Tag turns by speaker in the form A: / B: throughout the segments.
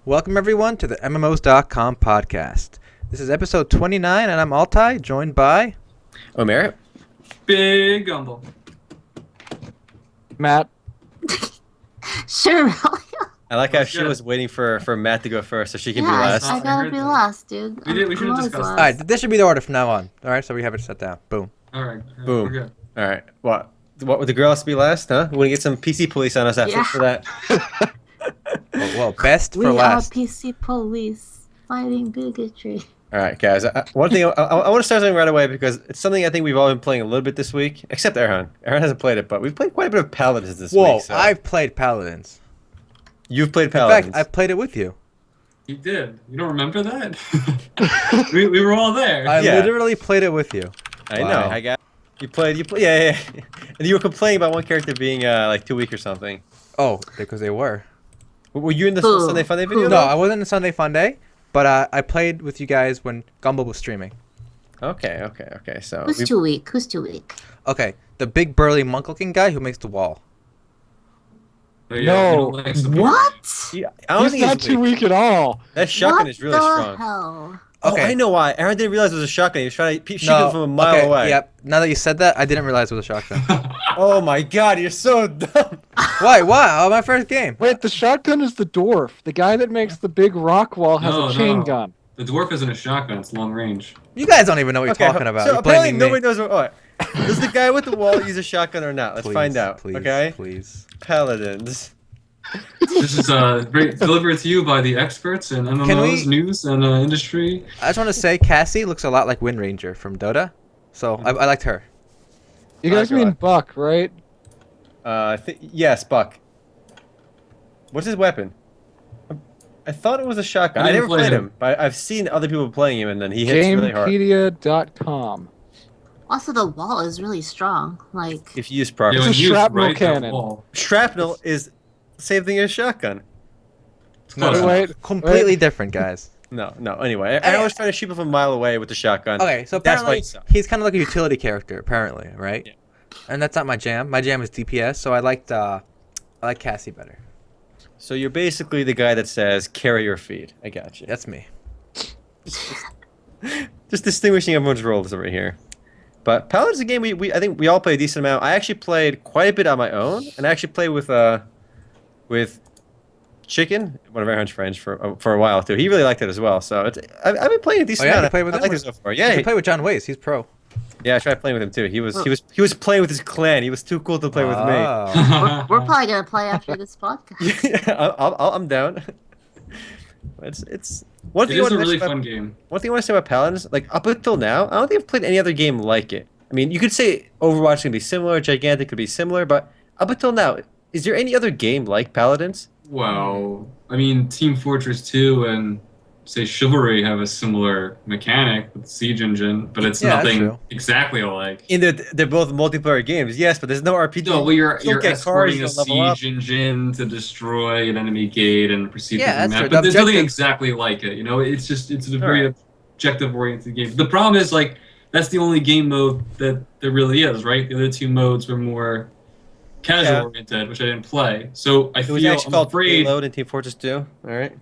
A: Welcome, everyone, to the MMOs.com podcast. This is episode 29, and I'm Altai, joined by...
B: Omer?
C: Big Gumble.
D: Matt.
E: Sure.
B: I like how
C: That's
B: she
C: good.
B: was waiting for Matt to go first so she can be
E: Yeah,
B: last.
E: I gotta be last, dude.
C: We should have discussed
A: All right, this should be the order from now on. All right, so we have it set down. Boom.
C: All right.
B: Boom.
C: We're good.
B: Alright, what would the girl has to be last, huh? We're gonna get some PC police on us after
E: Yeah.
B: for that.
A: Well, best
E: We
A: for
E: are
A: last.
E: PC police fighting bigotry.
B: Alright, guys, one thing I want to start something right away because it's something I think we've all been playing a little bit this week, except Erhan. Erhan hasn't played it, but we've played quite a bit of Paladins this
A: Whoa,
B: week. So.
A: I've played Paladins.
B: You've played
A: In
B: Paladins.
A: fact, I played it with you.
C: You did. You don't remember that? we were all there.
A: I
B: Yeah.
A: literally played it with you.
B: I
A: Wow.
B: know. I got. You played. Yeah. And you were complaining about one character being like 2 weak or something.
A: Oh, because they were.
B: Were you in the
E: Who?
B: Sunday Funday video?
A: No, I wasn't in Sunday Fun Day, but I played with you guys when Gumball was streaming.
B: Okay. So
E: Who's too weak? Who's too weak?
A: Okay, the big burly monk-looking guy who makes the wall.
C: So, yeah,
D: No.
C: you don't like support.
E: What?
B: Yeah, I don't
D: He's
B: think
D: not
B: he's
D: too weak at all.
B: That shotgun
E: what
B: is really
E: the
B: strong.
E: hell?
B: Oh,
A: Okay.
B: I know why. Aaron didn't realize it was a shotgun. He was trying to shoot it from a mile
A: okay,
B: away.
A: Yep. Now that you said that, I didn't realize it was a shotgun.
B: Oh my god, you're so dumb.
A: Why? Oh, my first game.
D: Wait, the shotgun is the dwarf. The guy that makes the big rock wall has
C: No,
D: a chain
C: no.
D: gun.
C: The dwarf isn't a shotgun. It's long range.
A: You guys don't even know what you're talking about.
B: So
A: You're
B: apparently
A: blaming me.
B: nobody knows what. All right. Does the guy with the wall use a shotgun or not? Let's
A: Please,
B: find out.
A: Please,
B: okay.
A: please.
B: Paladins.
C: This is delivered to you by the experts in MMOs, news, and industry.
A: I just want to say Cassie looks a lot like Wind Ranger from Dota, so I liked her.
D: You guys
B: Oh,
D: mean
B: God.
D: Buck, right?
B: Yes, Buck. What's his weapon? I thought it was a shotgun.
C: I
B: I
C: didn't
B: never
C: play
B: played
C: him.
B: him, but I've seen other people playing him, and then he hits really hard.
D: Gamepedia.com.
E: Also, the wall is really strong. Like,
B: If you use
C: Yeah,
B: properly.
C: when
D: It's a
C: used
D: shrapnel
C: right, that
D: cannon.
C: wall.
B: Shrapnel is the same thing as shotgun.
C: It's close
D: Wait,
C: enough.
D: wait.
A: Completely different, guys.
B: No. Anyway, I was trying to shoot him from a mile away with the shotgun.
A: Okay, so
B: That's why
A: apparently
B: he sucked.
A: he's kind of like a utility character, apparently, right?
B: Yeah.
A: And that's not my jam. My jam is DPS, so I like Cassie better.
B: So you're basically the guy that says, carry your feet. I got you.
A: That's me.
B: Just distinguishing everyone's roles over here. But Paladin's a game I think we all play a decent amount. I actually played quite a bit on my own, and I actually played with Chicken, one of Aaron's friends, for a while too. He really liked it as well. So I've been playing a decent
A: Oh, yeah?
B: amount.
A: You played with
B: I
A: him?
B: like it so far.
A: You
B: Yeah,
A: can play with John Ways. He's pro.
B: yeah. I tried playing with him too. He was playing with his clan. He was too cool to play with me.
A: Oh.
E: we're probably gonna play after this podcast.
B: Yeah, I'm down. It's one thing
C: It
B: I
C: is
B: want
C: a
B: to
C: really
B: mention
C: fun
B: about-
C: game.
B: One thing I want to say about Paladins, like up until now, I don't think I've played any other game like it. I mean, you could say Overwatch can be similar, Gigantic could be similar, but up until now, is there any other game like Paladins?
C: Wow. I mean, Team Fortress 2 and, say, Chivalry have a similar mechanic with the Siege Engine, but it's
A: Yeah, that's
C: nothing
A: true.
C: exactly alike.
B: They're both multiplayer games, yes, but there's no RPG.
C: No, well, you're
B: You don't get cars,
C: escorting
B: you
C: a
B: don't level up.
C: siege engine to destroy an enemy gate and proceed
A: Yeah,
C: through the
A: that's
C: map.
A: true.
C: But
A: The
C: there's nothing
A: objective-
C: exactly like it. You know, it's a very
B: Alright.
C: objective-oriented game. The problem is, like, that's the only game mode that there really is, right? The other two modes were more casual-oriented, which I didn't play. So I
B: It was
C: feel
B: actually
C: I'm
B: called
C: afraid.
B: Payload in Team Fortress 2. All right.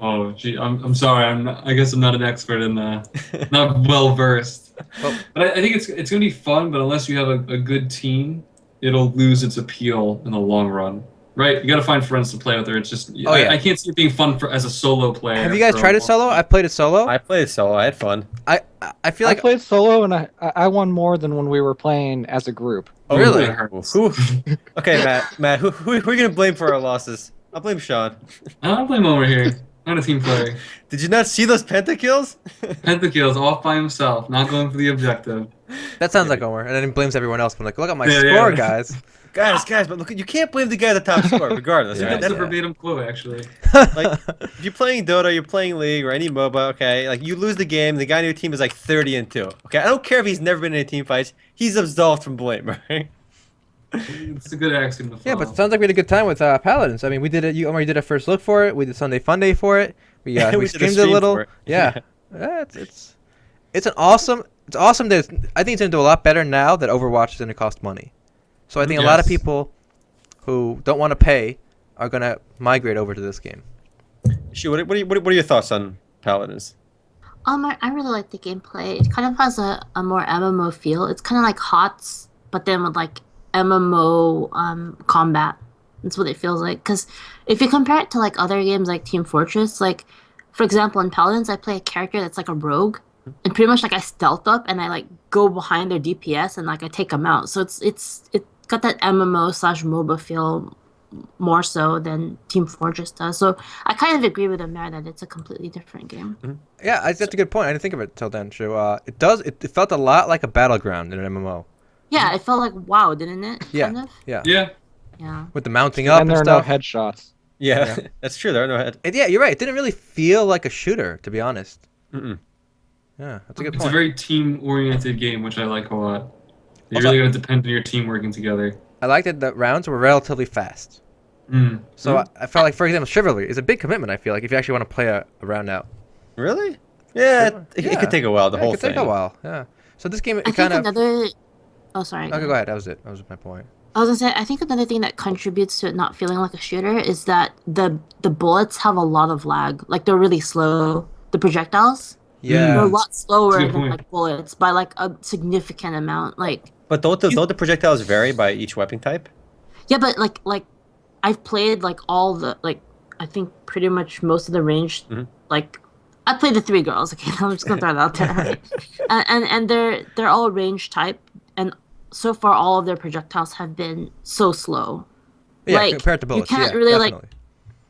C: Oh, gee, I'm sorry. I guess I'm not an expert in not well versed.
A: Well-
C: But I think it's gonna be fun. But unless you have a good team, it'll lose its appeal in the long run. Right? You got to find friends to play with, or it's just.
A: Oh, yeah.
C: I can't see it being fun as a solo player.
A: Have you guys
C: for a
A: tried it
C: long
A: solo?
C: time.
A: I played it solo.
B: I played solo. I had fun.
A: I feel
D: I
A: like
D: played solo and I won more than when we were playing as a group.
B: Oh,
A: Really?
C: that hurts.
B: Who? Okay, Matt. Who are you gonna blame for our losses? I'll blame Sean.
C: I'll blame over here. I'm not a team player.
B: Did you not see those pentakills?
C: Pentakill's off by himself, not going for the objective.
A: that sounds like Omer, and then he blames everyone else. I'm like, look at my
C: Yeah,
A: score,
C: yeah.
A: guys.
B: guys, but look, you can't blame the guy at the top score, regardless.
A: Yeah.
C: That's a
B: That-
C: verbatim quote, actually.
B: like, if you're playing Dota, you're playing League or any MOBA, okay? Like, you lose the game, the guy on your team is like 30-2. Okay, I don't care if he's never been in a team fight. He's absolved from blame, right?
C: It's a good axiom to follow.
A: Yeah, but it sounds like we had a good time with Paladins. I mean, we did it. Omer, you did a first look for it. We did Sunday Fun Day for it. We
B: We
A: we
B: did a
A: streamed it a
B: stream
A: little.
B: for it.
A: Yeah, yeah it's an awesome. It's awesome that I think it's gonna do a lot better now that Overwatch is gonna cost money. So I think a lot of
C: Yes.
A: people who don't want to pay are gonna migrate over to this game.
B: Shu, what are your thoughts on Paladins?
E: I really like the gameplay. It kind of has a more MMO feel. It's kind of like HOTS, but then with like MMO combat. That's what it feels like. Because if you compare it to like other games like Team Fortress, like for example in Paladins, I play a character that's like a rogue, and pretty much like I stealth up and I like go behind their DPS and like I take them out. So it got that MMO slash MOBA feel more so than Team Fortress does. So I kind of agree with him there that it's a completely different game.
A: Yeah, that's a good point. I didn't think of it till then, Shu. It felt a lot like a battleground in an MMO.
E: Yeah, it felt like WoW, didn't it?
A: Yeah,
E: Kind of.
A: yeah.
C: Yeah.
E: Yeah.
A: With the mounting up
D: And
A: and
D: there are no
A: stuff.
D: headshots.
B: Yeah, that's true. There are no head.
A: Yeah, you're right. It didn't really feel like a shooter, to be honest.
B: Mm-mm.
A: Yeah, that's a good
C: It's
A: point.
C: a very team-oriented game, which I like a lot. You
A: Also-
C: really got to depend on your team working together.
A: I liked that the rounds were relatively fast.
C: Mm.
A: So I felt like, for example, Chivalry is a big commitment, I feel like, if you actually want to play a round out.
B: Really? Yeah,
A: Sure.
B: it
A: Yeah.
B: could take a while. The
A: Yeah,
B: whole
A: it could
B: thing.
A: take a while, yeah. So this game,
E: I
A: it
E: think
A: kind of...
E: another. Oh, sorry.
A: Okay, go ahead. That was it. That was my point.
E: I was gonna say, I think another thing that contributes to it not feeling like a shooter is that the bullets have a lot of lag. Like they're really slow. The projectiles, they're
A: Yeah.
E: a lot slower
C: That's a good
E: than
C: point.
E: like bullets by like a significant amount. Like
B: But don't the projectiles vary by each weapon type?
E: yeah, but like I've played like all the like I think pretty much most of the range. Like I played the three girls. Okay, I'm just gonna throw that out there. And they're all range type, and so far all of their projectiles have been so slow.
A: Yeah,
E: Like,
A: compared to
E: you
A: bullets,
E: can't
A: yeah,
E: really, like,
A: definitely.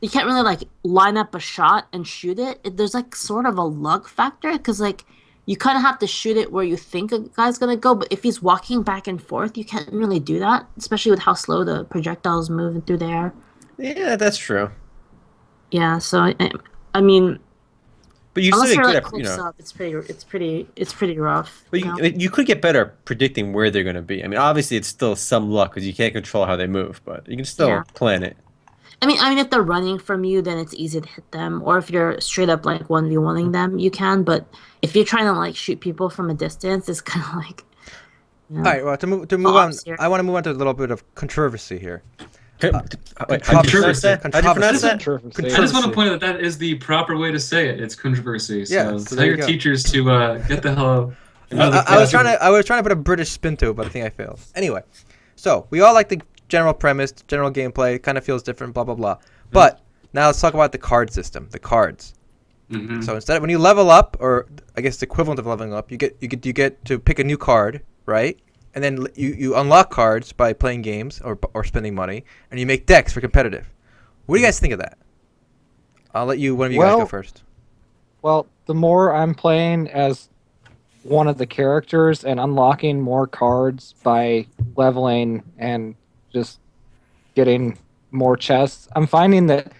E: You can't really like line up a shot and shoot it. There's like sort of a luck factor because like you kind of have to shoot it where you think a guy's gonna go, but if he's walking back and forth, you can't really do that, especially with how slow the projectiles move through the air.
B: Yeah, that's true.
E: Yeah, so I mean,
B: But you
E: unless
B: still
E: you're
B: get
E: like
B: good at,
E: close up, it's pretty rough.
B: But
E: you know?
B: you could get better at predicting where they're going to be. I mean, obviously it's still some luck because you can't control how they move, but you can still
E: Yeah.
B: plan it.
E: I mean, if they're running from you, then it's easy to hit them. Or if you're straight up like 1v1ing them, you can. But if you're trying to like shoot people from a distance, it's kind of like. You know.
A: All right, well, to move on,
E: Ops here.
A: I want to move on to a little bit of controversy here.
B: Wait, how'd you
A: controversy.
B: pronounce that? How'd you pronounce that?
D: Controversy.
C: I just want
A: Controversy.
C: to point out that is the proper way to say it. It's controversy. So
A: Yeah, so
C: tell
A: there you
C: your
A: go.
C: teachers to get the hell out.
A: I was trying to put a British spin to it, but I think I failed. Anyway, so we all like the general premise, general gameplay. It kind of feels different, blah blah blah. But now let's talk about the card system, the cards.
C: Mhm.
A: So instead, when you level up, or I guess the equivalent of leveling up, you get to pick a new card, right? And then you unlock cards by playing games or spending money, and you make decks for competitive. What do you guys think of that? I'll let you one of you guys go
D: Well-
A: first.
D: Well, the more I'm playing as one of the characters and unlocking more cards by leveling and just getting more chests, I'm finding that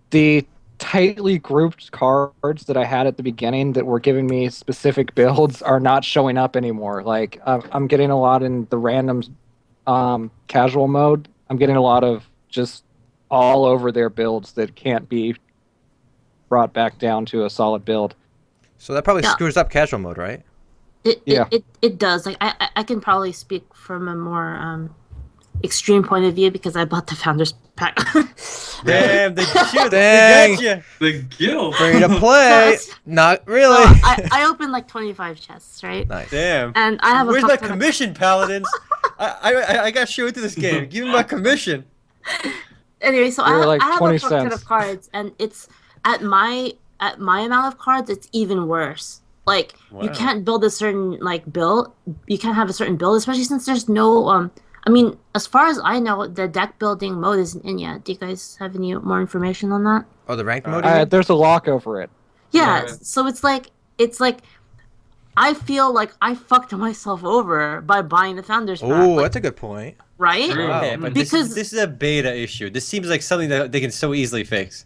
D: the tightly grouped cards that I had at the beginning that were giving me specific builds are not showing up anymore. Like I'm getting a lot in the random casual mode. I'm getting a lot of just all over their builds that can't be brought back down to a solid build.
A: So that probably
E: Yeah.
A: screws up casual mode, right?
D: Yeah.
E: It does. Like I can probably speak from a more extreme point of view because I bought the founders pack.
B: Damn, they shoot.
A: Dang.
B: They got you.
C: The guild.
A: Free to play.
E: So-
A: Not really.
E: I opened like 25 chests, right?
A: Nice.
B: Damn.
E: And I have
B: Where's
E: a
B: my
E: fuck ton of-
B: commission, Paladins? I got showed to this game. Give me my commission.
E: Anyway, so
D: You're like
E: I have
D: 20
E: a fuck ton
D: cents.
E: of cards, and it's at my amount of cards, it's even worse. Like you
B: Wow.
E: can't build a certain like build. You can't have a certain build, especially since there's no I mean, as far as I know, the deck building mode isn't in yet. Do you guys have any more information on that?
A: Oh, the ranked mode. You mean?
D: There's a lock over it.
E: Yeah.
C: Yeah.
E: So it's like I feel like I fucked myself over by buying the founders pack.
A: Oh,
E: like,
A: that's a good point.
E: right.
C: True.
A: Wow.
B: Okay, but
E: Because-
B: this is a beta issue. This seems like something that they can so easily fix.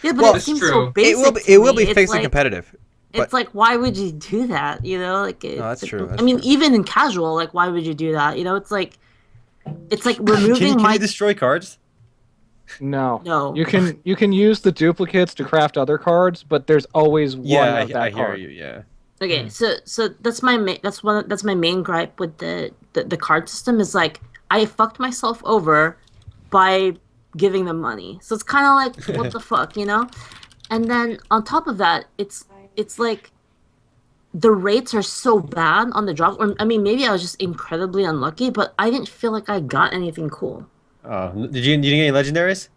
E: Yeah, but
A: Well,
E: it
C: it's
E: seems
C: true.
E: so basic.
A: It will
E: to
A: be
E: me.
A: fixed in
E: It's like,
A: competitive. but-
E: It's like, why would you do that? You know, like it's,
A: that's true, that's
E: I mean,
A: true.
E: even in casual, like, why would you do that? You know, it's like
B: Can
E: removing
B: you
E: my
B: destroy cards?
D: No.
E: no.
D: You can use the duplicates to craft other cards, but there's always one
B: Yeah,
D: of that
B: I hear
D: card.
B: you. Yeah.
E: Okay, so that's my that's my main gripe with the card system is like I fucked myself over by giving them money. So it's kind of like what the fuck, you know? And then on top of that, it's like the rates are so bad on the drop. Or I mean, maybe I was just incredibly unlucky, but I didn't feel like I got anything cool.
B: Oh, you didn't get any legendaries?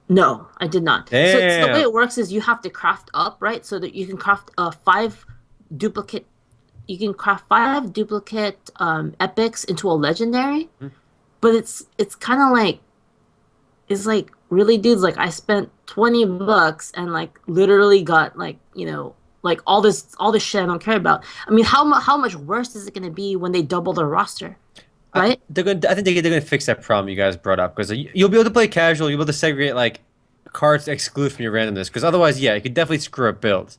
E: No, I did not. So the way
B: Damn.
E: it works is you have to craft up, right? So that you can craft five duplicate. You can craft five duplicate epics into a legendary, but it's kind of like it's like really, dudes. Like I spent $20 and like literally got like like all this shit I don't care about. I mean, how much worse is it gonna be when they double their roster, right?
B: I think they're gonna fix that problem you guys brought up because you'll be able to play casual. You'll be able to segregate like cards to exclude from your randomness. Because otherwise, yeah, you could definitely screw up builds.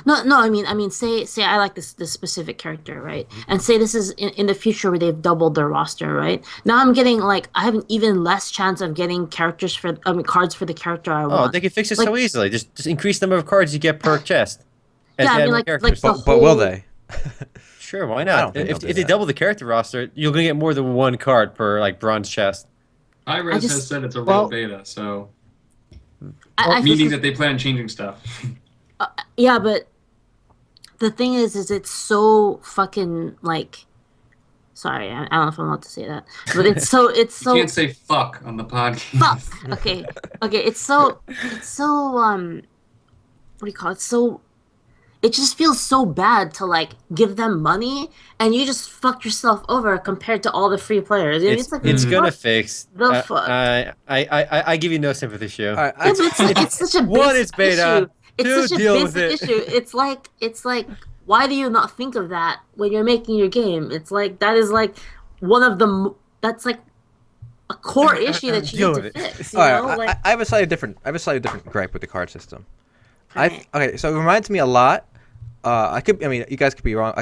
E: No. I mean, say I like this specific character, right? And say this is in the future where they've doubled their roster, right? Now I'm getting like I have an even less chance of getting cards for the character I
B: Oh,
E: want.
B: they can fix it
E: Like,
B: so easily. Just increase the number of cards you get per chest. As
E: yeah,
B: you
E: I
B: add
E: mean,
B: more
E: like
B: characters.
E: the
A: But will
E: whole.
A: they?
B: Sure, why
A: I
B: not?
A: don't think
B: If
A: they'll do
B: they
A: that.
B: double the character roster, you're gonna get more than one card per like bronze chest.
C: Hi-Res
E: just-
C: has said it's a real
D: well-
C: beta, so
E: I
C: meaning
E: this
C: that they plan on changing stuff.
E: Yeah, but the thing is it's so fucking like. Sorry, I don't know if I'm allowed to say that, but it's so
C: You
E: so
C: can't say fuck on the podcast.
E: fuck. Okay, it's so what do you call it? So it just feels so bad to like give them money and you just fuck yourself over compared to all the free players.
B: It's
E: like
B: gonna
E: fuck
B: fix.
E: the fuck.
B: I give you no sympathy, Shu.
A: All right,
E: Yeah, but it's such a
B: One,
E: basic
B: it's beta.
E: issue. It's
B: Two,
E: such a
B: deal with
E: basic
B: it.
E: issue. It's like why do you not think of that when you're making your game? It's like that is like one of the that's like a core issue that you
B: Deal
E: need
B: with
E: to
B: it.
E: fix. You
A: all
E: know,
A: right,
E: like
A: I have a slightly different gripe with the card system.
E: Right.
A: Okay, so it reminds me a lot. I mean, you guys could be wrong.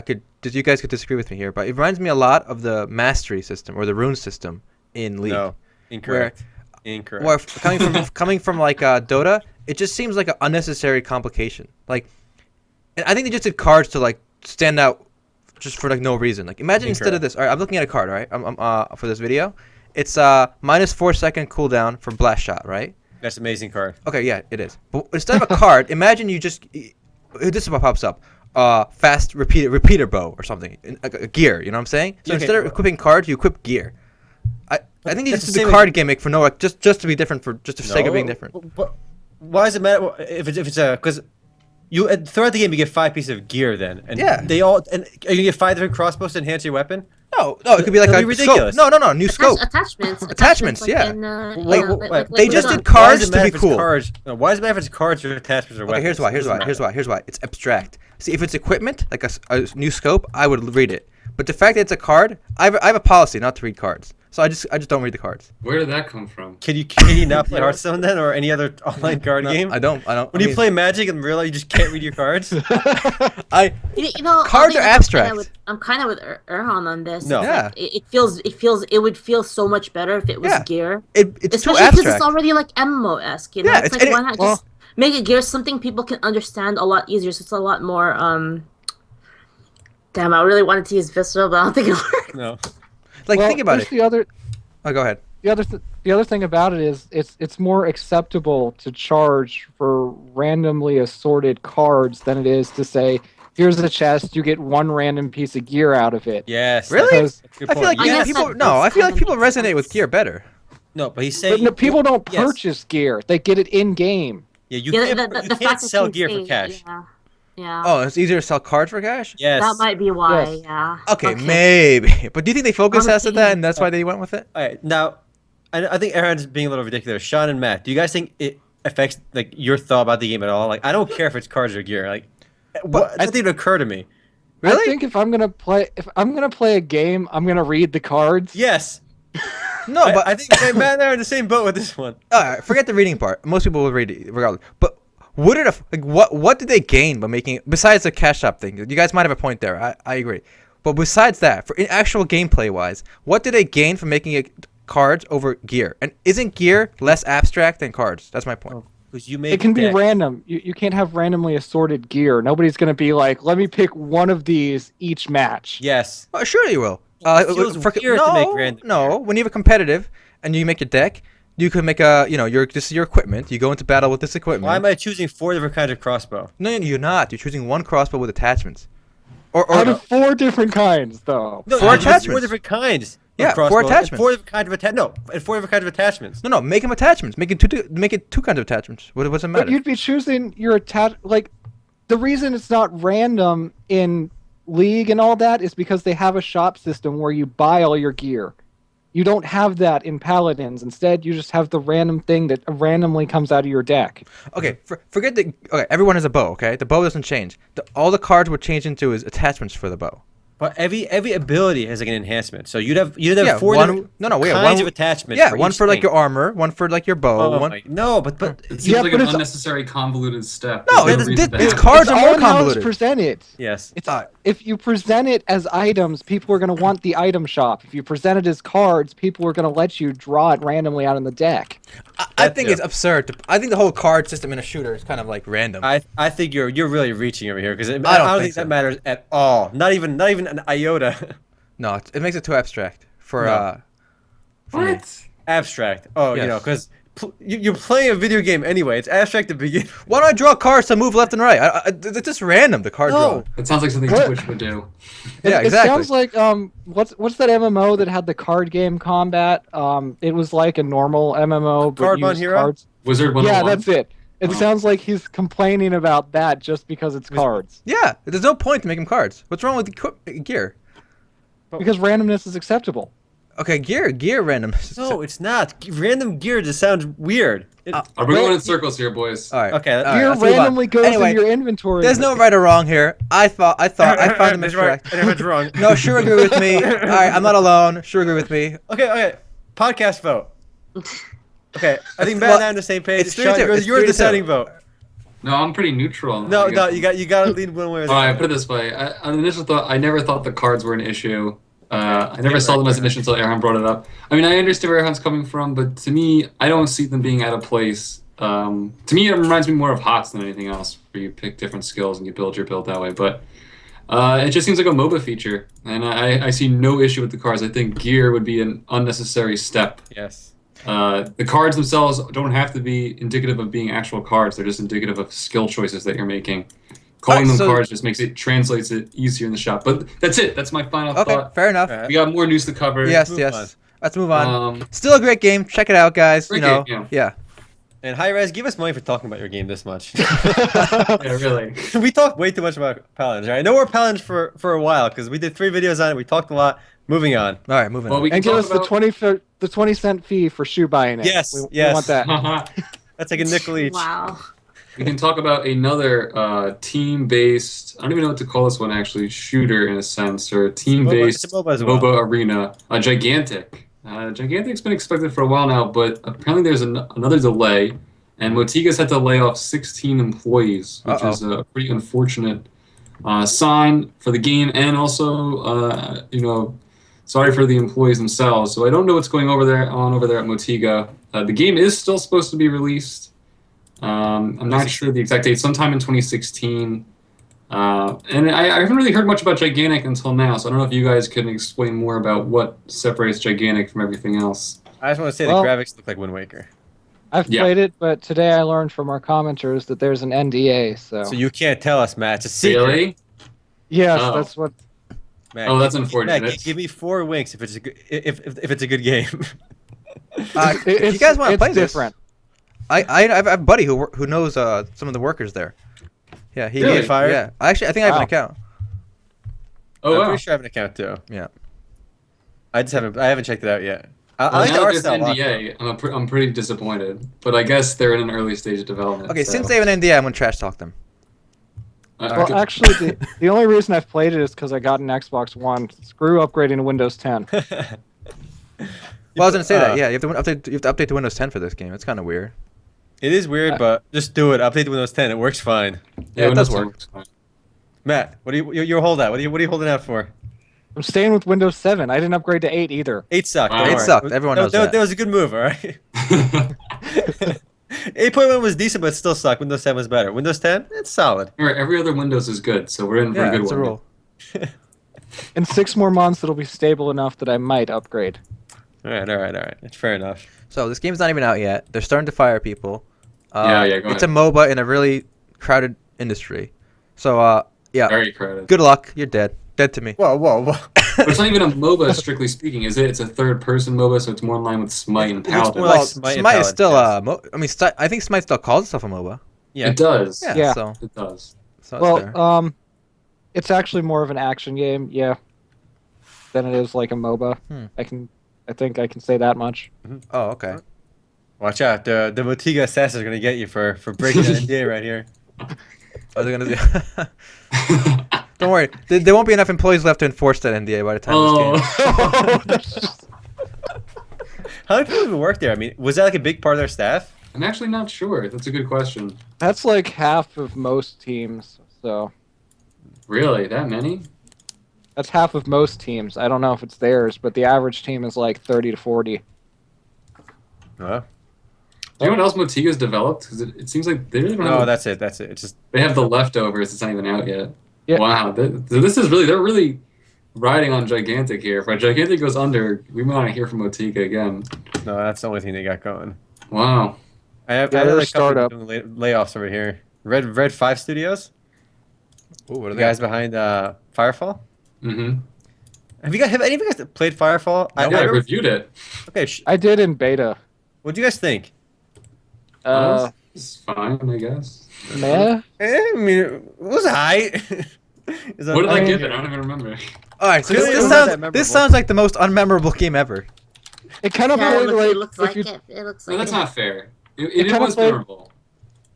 A: You guys could disagree with me here, but it reminds me a lot of the mastery system or the rune system in League.
B: No, incorrect. Incorrect.
A: Where coming from like Dota, it just seems like an unnecessary complication. Like, and I think they just did cards to like stand out, just for like no reason. Like, imagine instead of this. All right, I'm looking at a card. Right, I'm for this video, it's -4 second cooldown for blast shot. Right.
B: That's an amazing card.
A: Okay, yeah, it is. But instead of a card, imagine you just. This is what pops up. Fast repeater bow or something. A gear. You know what I'm saying? So
B: Okay,
A: instead of
B: well-
A: equiping cards, you equip gear. I think they
B: That's
A: just
B: the
A: did the
B: same
A: card gimmick for no like just to be different for just the sake of being different.
B: But why does it matter if it's a because you throughout the game you get 5 pieces of gear then and
A: Yeah.
B: they all and you get 5 different crossbows to enhance your weapon.
A: No, it could be like
B: That'd
A: a
B: be
A: scope.
B: ridiculous.
A: No, new scope.
E: attachments.
A: yeah.
E: In,
A: They just
E: Dota.
A: did cards
B: Why does it
A: to
B: matter
A: be
B: if it's
A: cool.
B: Cards? No, why does it matter if it's cards or attachments or
A: Okay,
B: weapons?
A: here's why. It's abstract. See, if it's equipment, like a new scope, I would read it. But the fact that it's a card, I have a policy not to read cards. So I just don't read the cards.
C: Where did that come from?
B: Can you not play Hearthstone then or any other online card game?
A: I don't.
B: When you play Magic and realize you just can't read your cards.
E: You know,
A: Cards are abstract.
E: I'm kind of with Erhan on this.
B: No.
E: It's
A: Yeah.
E: like, it would feel so much better if it was
A: Yeah.
E: gear.
A: it's too
E: Especially because
A: abstract.
E: it's already like MMO-esque, you know?
A: Yeah,
E: it's
A: it's-
E: like, why
A: and
E: not just make it gear something people can understand a lot easier, so it's a lot more, Damn, I really wanted to use Visceral, but I don't think it'll work.
B: No.
A: Like,
D: Well,
A: think about
D: there's
A: it.
D: The other,
A: Oh, go ahead.
D: the other thing about it is it's more acceptable to charge for randomly assorted cards than it is to say, here's a chest, you get one random piece of gear out of it.
B: Yes.
A: Really?
B: that's a good
A: I feel
B: point.
A: like
E: I guess
A: people.
E: that
A: No, I
E: does
A: feel like
E: kinda
A: people
E: make
A: resonate with
E: sense.
A: gear better.
B: No, but he's
D: But
B: saying
D: no, people don't
B: yes.
D: purchase gear; they get it in game.
B: Yeah, you
E: Yeah,
B: can't, you
E: the
B: can't
E: fact that
B: sell
E: you
B: gear for
E: say-
B: cash.
E: Yeah.
A: Oh, it's easier to sell cards for cash.
B: Yes.
E: That might be why,
D: Yes.
E: yeah.
A: Okay, maybe. But do you think they focus us at that,
E: Honestly-
A: and that's why they went with it?
B: All right, now, I think Aaron's being a little ridiculous. Sean and Matt, do you guys think it affects like your thought about the game at all? Like, I don't care if it's cards or gear. Like, what? That didn't even occur to me.
A: Really?
D: I think if I'm gonna play a game, I'm gonna read the cards.
B: Yes.
A: No, but
B: I think Matt and I are in the same boat with this one.
A: forget the reading part. Most people will read it regardless. But would it have, like what did they gain by making it besides the cash shop thing? You guys might have a point there. I agree. But besides that, for in actual gameplay wise, what did they gain from making it cards over gear? And isn't gear less abstract than cards? That's my point.
B: Because you make
D: It can be
B: decks.
D: random. You can't have randomly assorted gear. Nobody's gonna be like, let me pick one of these each match.
B: Yes.
A: Well, sure you will.
B: It feels weird to make random
A: no.
B: gear.
A: When you have a competitive and you make a deck, you could make a, this is your equipment. You go into battle with this equipment.
B: Why am I choosing 4 different kinds of crossbow?
A: No, you're not. You're choosing one crossbow with attachments. Or
D: Out of 4 different kinds, though.
B: No,
A: 4
B: you have
A: attachments.
B: 4 different kinds.
A: Yeah,
B: of
A: 4
B: crossbow, and
A: attachments.
B: 4 different kinds of and 4 different kinds of attachments.
A: No, make them attachments. Make it 2 kinds of attachments. What does it matter?
D: But you'd be choosing your the reason it's not random in League and all that is because they have a shop system where you buy all your gear. You don't have that in Paladins. Instead, you just have the random thing that randomly comes out of your deck.
A: Okay, forget the. Okay, everyone has a bow. Okay, the bow doesn't change. All the cards would change into is attachments for the bow.
B: But every ability has like an enhancement. So you'd have 4 different kinds of attachments.
A: Yeah,
B: for
A: one
B: each
A: for like
B: thing.
A: your armor, one for like your bow.
B: No, but
C: It seems
D: Yeah,
C: like
D: but
C: an
D: it's-
C: unnecessary convoluted step.
A: No,
C: There's no reason to
A: these
C: have it.
A: cards are
D: It's
A: more
D: all in how it's
A: convoluted.
D: presented.
B: yes.
D: It's if you present it as items, people are going to want the item shop. If you present it as cards, people are going to let you draw it randomly out in the deck.
A: I think it's absurd. I think the whole card system in a shooter is kind of like random.
B: I think you're really reaching over here because I
A: don't
B: don't
A: think
B: think
A: so.
B: that matters at all. Not even an iota.
A: No, it makes it too abstract for
B: No.
A: for me.
C: What?
B: Abstract. Oh,
A: Yes.
B: because you're playing a video game anyway. It's abstract to begin.
A: Why don't I draw cards to move left and right? It's just random. The card
B: No.
C: That sounds like something
D: What?
C: Twitch would do.
A: Yeah,
D: It
A: exactly.
D: sounds like what's that MMO that had the card game combat? It was like a normal MMO, but
B: Cardbound
D: used
B: Hero?
D: cards.
C: Wizard
D: Yeah,
C: 101.
D: that's it. It
C: Oh.
D: sounds like he's complaining about that just because it's cards.
A: Yeah, there's no point to making cards. What's wrong with gear?
D: Because randomness is acceptable.
A: Okay, gear random.
B: No, it's not. Random gear just sounds weird.
C: Are we going in circles here, boys?
A: All right.
B: Okay,
A: all right,
D: Gear
A: let's move on.
D: randomly goes
A: Anyway,
D: in your inventory.
A: There's no right or wrong here. I found them
B: That's right.
A: abstract.
B: Everyone's wrong.
A: No, sure agree with me. All right, I'm not alone. Sure agree with me.
B: Okay. Podcast vote. Okay, I think Matt
A: Well,
B: and I are on the same page.
A: it's
B: Sean,
A: 3-2. It's
B: you're the
A: 3-2.
B: deciding vote.
C: No, I'm pretty neutral. on that,
B: No,
C: I guess.
B: you got to lead one way or the
C: All right,
B: other.
C: put it this way. On initial thought, I never thought the cards were an issue. I never saw them as an issue until Aaron brought it up. I mean, I understand where Aaron's coming from, but to me, I don't see them being out of place. To me, it reminds me more of HOTS than anything else, where you pick different skills and you build your build that way. But it just seems like a MOBA feature, and I see no issue with the cards. I think gear would be an unnecessary step.
B: Yes.
C: The cards themselves don't have to be indicative of being actual cards. They're just indicative of skill choices that you're making. Calling them
A: so-
C: cards just translates it easier in the shop. But that's it. That's my final
A: Okay,
C: thought.
A: fair enough.
B: Alright.
C: We got more news to cover.
A: Yes,
B: move
A: yes.
B: on.
A: Let's move on.
C: Um,
A: Still a great game. Check it out, guys.
C: Great
A: You know,
C: game,
A: yeah.
B: And High Res, give us money for talking about your game this much.
C: yeah, really.
B: We talked way too much about Paladins, right? I know we're Paladins for a while because we did 3 videos on it. We talked a lot. Moving on.
A: All right, moving
C: Well,
A: on.
C: we can
D: And give
C: talk
D: us
C: about...
D: the 20-cent fee for shoe buying it.
B: Yes,
D: we
B: yes.
D: want that.
B: That's like a nickel each.
E: Wow.
C: We can talk about another team-based, I don't even know what to call this one actually, shooter in a sense, or team-based
B: It's a MOBA as well.
C: MOBA arena, Gigantic. Gigantic's been expected for a while now, but apparently there's another delay, and Motiga's had to lay off 16 employees, which is a pretty unfortunate sign for the game, and also, sorry for the employees themselves. So I don't know what's going on over there at Motiga. The game is still supposed to be released. I'm not sure the exact date, sometime in 2016. And I haven't really heard much about Gigantic until now, so I don't know if you guys can explain more about what separates Gigantic from everything else.
B: I just want to say
D: Well-
B: the graphics look like Wind Waker.
D: I've
C: Yeah.
D: played it, but today I learned from our commenters that there's an NDA. So,
B: So you can't tell us, Matt. It's a secret.
C: Really?
D: yes,
C: Oh.
D: that's what.
B: Matt,
C: Oh, that's
B: Matt,
C: unfortunate.
B: give me 4 winks if it's a good if it's a good game.
A: If you guys want to play
D: it's
A: this,
D: different.
A: I have a buddy who knows some of the workers there. Yeah, he
C: Really?
A: gave,
B: Fired?
A: Yeah, I think I have an
D: Wow.
A: account.
C: Oh,
B: I'm
C: wow.
B: pretty sure I have an account too.
A: Yeah.
B: I haven't checked it out yet. I
C: Well,
B: like the
C: now
B: art
C: that
B: style.
C: there's
B: a lot.
C: NDA, I'm pretty disappointed. But I guess they're in an early stage of development.
A: Okay,
C: so.
A: since they have an NDA, I'm gonna trash talk them.
D: Well, actually, the only reason I've played it is because I got an Xbox One. Screw upgrading to Windows 10.
A: Well, I was gonna say that.
B: Uh,
A: Yeah, you have to update. You have to update to Windows 10 for this game. It's kind of weird.
B: It is weird, but just do it. Update to Windows 10. It works fine.
A: Yeah, it does
C: Windows 10
A: work.
C: works fine.
B: Matt, what do you hold out? What are you holding out for?
D: I'm staying with Windows 7. I didn't upgrade to 8 either.
B: 8 sucked.
C: Wow.
B: don't
C: 8
B: worry.
A: sucked. Everyone knows that.
B: That was a good move, all right? 8.1 was decent, but it still sucked. Windows 7 was better. Windows 10, it's solid.
C: Remember, every other Windows is good, so we're in for
A: Yeah,
C: a good
A: it's a
C: one.
A: rule.
D: In 6 more months, it'll be stable enough that I might upgrade.
B: All right. That's fair enough.
A: So this game's not even out yet. They're starting to fire people.
C: Go
A: It's a
C: ahead.
A: MOBA in a really crowded industry. So yeah,
C: Very crowded.
A: good luck. You're dead. Dead to me.
B: Whoa.
C: But it's not even a MOBA, strictly speaking, is it? It's a third-person MOBA, so it's more in line with Smite and
B: It looks
C: Paladin.
B: more
A: Well,
B: like Smite
A: Smite
B: and
A: is still
B: Paladin,
A: I mean, I think Smite still calls itself a MOBA.
B: Yeah.
C: It does.
A: Yeah.
D: Yeah.
A: So
C: It does.
A: it's fair.
D: Well, it's actually more of an action game, yeah, than it is like a MOBA. I think I can say that much.
A: Oh, okay.
B: Watch out. The Motiga assassins are gonna get you for breaking the NDA right here.
A: Are they gonna do? Don't worry. There won't be enough employees left to enforce that NDA by the time this game.
B: How many people even work there? I mean, was that like a big part of their staff?
C: I'm actually not sure. That's a good question.
D: That's like half of most teams, so
C: Really? That many?
D: that's half of most teams. I don't know if it's theirs, but the average team is like 30 to 40.
B: Huh?
C: Do you know what else Motiga's developed? Because it seems like they really don't have.
B: No, that's it. It's just
C: They have the leftovers. It's not even out yet.
D: Yeah.
C: Wow. This is really. They're really riding on Gigantic here. If Gigantic goes under, we might not hear from Motiga again.
B: no. That's the only thing they got going.
C: Wow.
B: I have
D: Yeah, they're
B: another
D: a startup.
B: doing layoffs over here. Red 5 Studios.
A: Ooh, what are
B: The
A: they?
B: guys behind Firefall.
C: Mm-hmm.
B: Have any of you guys played Firefall?
C: Yeah, I reviewed it.
B: Okay.
D: I did in beta.
B: What do you guys think?
C: It's fine, I guess.
D: Meh.
B: I mean, it was high.
C: What did I give it? I don't even remember.
A: All right. So
B: Really, it
A: this
B: wasn't that
A: sounds
B: memorable.
A: this sounds like the most unmemorable game ever.
D: It kind of
E: Yeah,
D: played
E: it looks
D: like
E: like
D: if you,
E: it. It looks
C: No,
E: like
C: that's
E: it.
C: not fair.
D: It
C: It
D: kinda
C: was
D: played-
C: memorable.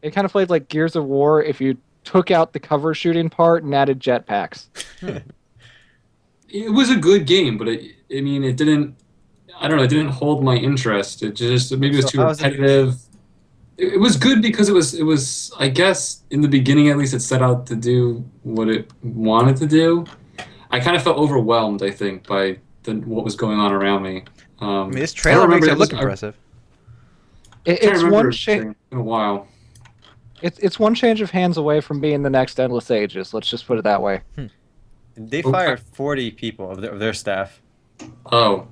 D: it kind of played like Gears of War if you took out the cover shooting part and added jetpacks.
C: It was a good game, but it didn't. I don't know. It didn't hold my interest. It just maybe it was
B: So
C: too
B: how was it-
C: repetitive. It was good because it was. I guess in the beginning, at least, it set out to do what it wanted to do. I kind of felt overwhelmed. I think by what was going on around me.
A: I mean, this
C: I
A: trailer
C: don't
A: makes
C: remember-
A: it look
C: I-
A: impressive.
C: can't
D: It's
C: remember
D: one
C: everything in a while.
D: it's one change of hands away from being the next Endless Ages. Let's just put it that way.
B: They
C: Okay.
B: fired 40 people of their staff.
C: Oh,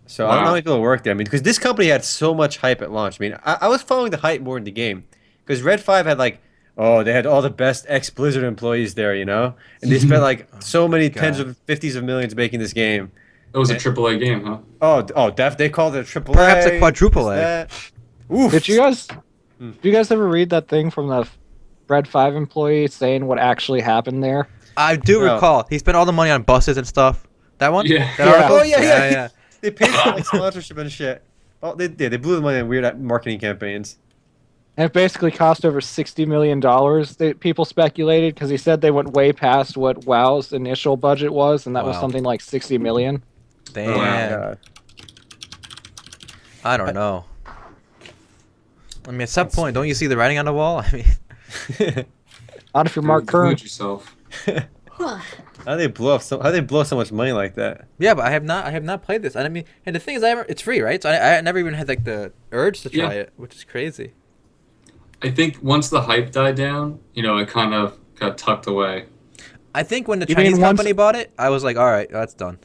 B: So I don't know
C: Wow.
B: how many people work there. I mean, because this company had so much hype at launch. I mean, I was following the hype more in the game. Because Red 5 had like, oh, they had all the best ex-Blizzard employees there, you know? And they spent like so many tens
A: God.
B: of 50s of millions making this game.
C: that was a AAA game, huh?
B: They called it a triple
A: Perhaps a quadruple A.
B: that. Oof.
D: Did you guys ever read that thing from the Red 5 employee saying what actually happened there?
A: I do
B: No.
A: recall he spent all the money on buses and stuff. That one?
C: Yeah.
A: That
D: Yeah.
A: article?
B: Oh, yeah.
A: yeah.
B: They paid for like sponsorship and shit. Oh, they did. They blew the money on weird marketing campaigns.
D: And it basically cost over $60 million. People speculated because he said they went way past what WoW's initial budget was, and that was
A: Wow.
D: something like 60 million.
A: Damn.
B: Oh my god.
A: I don't know. I mean, at some point, don't you see the writing on the wall? I mean,
D: Not if you're Mark
C: You
D: Kern.
C: ruined yourself.
B: How they blow so much money like that?
A: yeah, but I have not played this. I mean, and the thing is, it's free, right? So I never even had like the urge to try
C: Yeah.
A: it, which is crazy.
C: I think once the hype died down, it kind of got tucked away.
A: I think when the
D: You mean
A: Chinese
D: once-
A: company bought it, I was like, all right, that's done.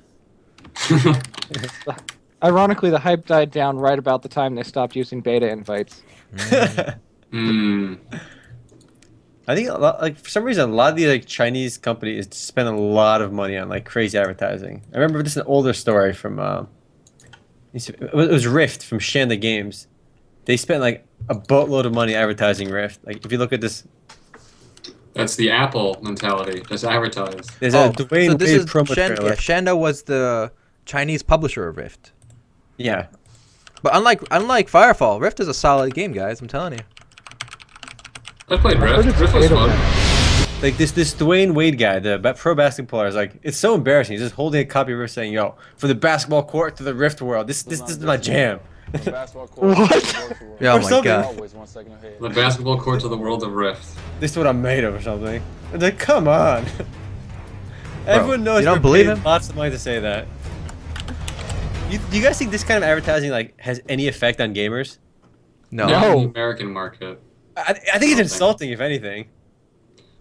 D: Ironically, the hype died down right about the time they stopped using beta invites.
C: Mm.
B: I think like for some reason a lot of the like Chinese companies spend a lot of money on like crazy advertising. I remember this is an older story from it was Rift from Shanda Games. They spent like a boatload of money advertising Rift. Like if you look at this,
C: That's the Apple mentality. Just advertise.
B: there's
A: Oh,
B: a Dwayne
A: so this
B: Wade
A: is
B: promo trailer.
A: Yeah, Shanda was the Chinese publisher of Rift.
B: Yeah.
A: But unlike Firefall, Rift is a solid game, guys. I'm telling you.
C: I played
D: heard
C: Rift.
D: it's
C: Rift was
D: beta
C: fun.
D: then.
B: Like this Dwayne Wade guy, the pro basketball player, is like it's so embarrassing. He's just holding a copy of Rift saying, "Yo, from the basketball court to the Rift world, this is my jam."
D: What?
A: Yeah, oh
B: Or
A: my
B: something.
A: god.
F: Always 1 second ahead.
C: The basketball court to the world of Rift.
B: This is what I'm made of, or something. It's like, come on. Everyone knows
A: you don't
B: you're
A: believe
B: paid
A: him?
B: lots of money to say that. Do you guys think this kind of advertising like has any effect on gamers?
A: No.
C: Not in
D: No.
C: the American market.
B: I think it's insulting, if anything.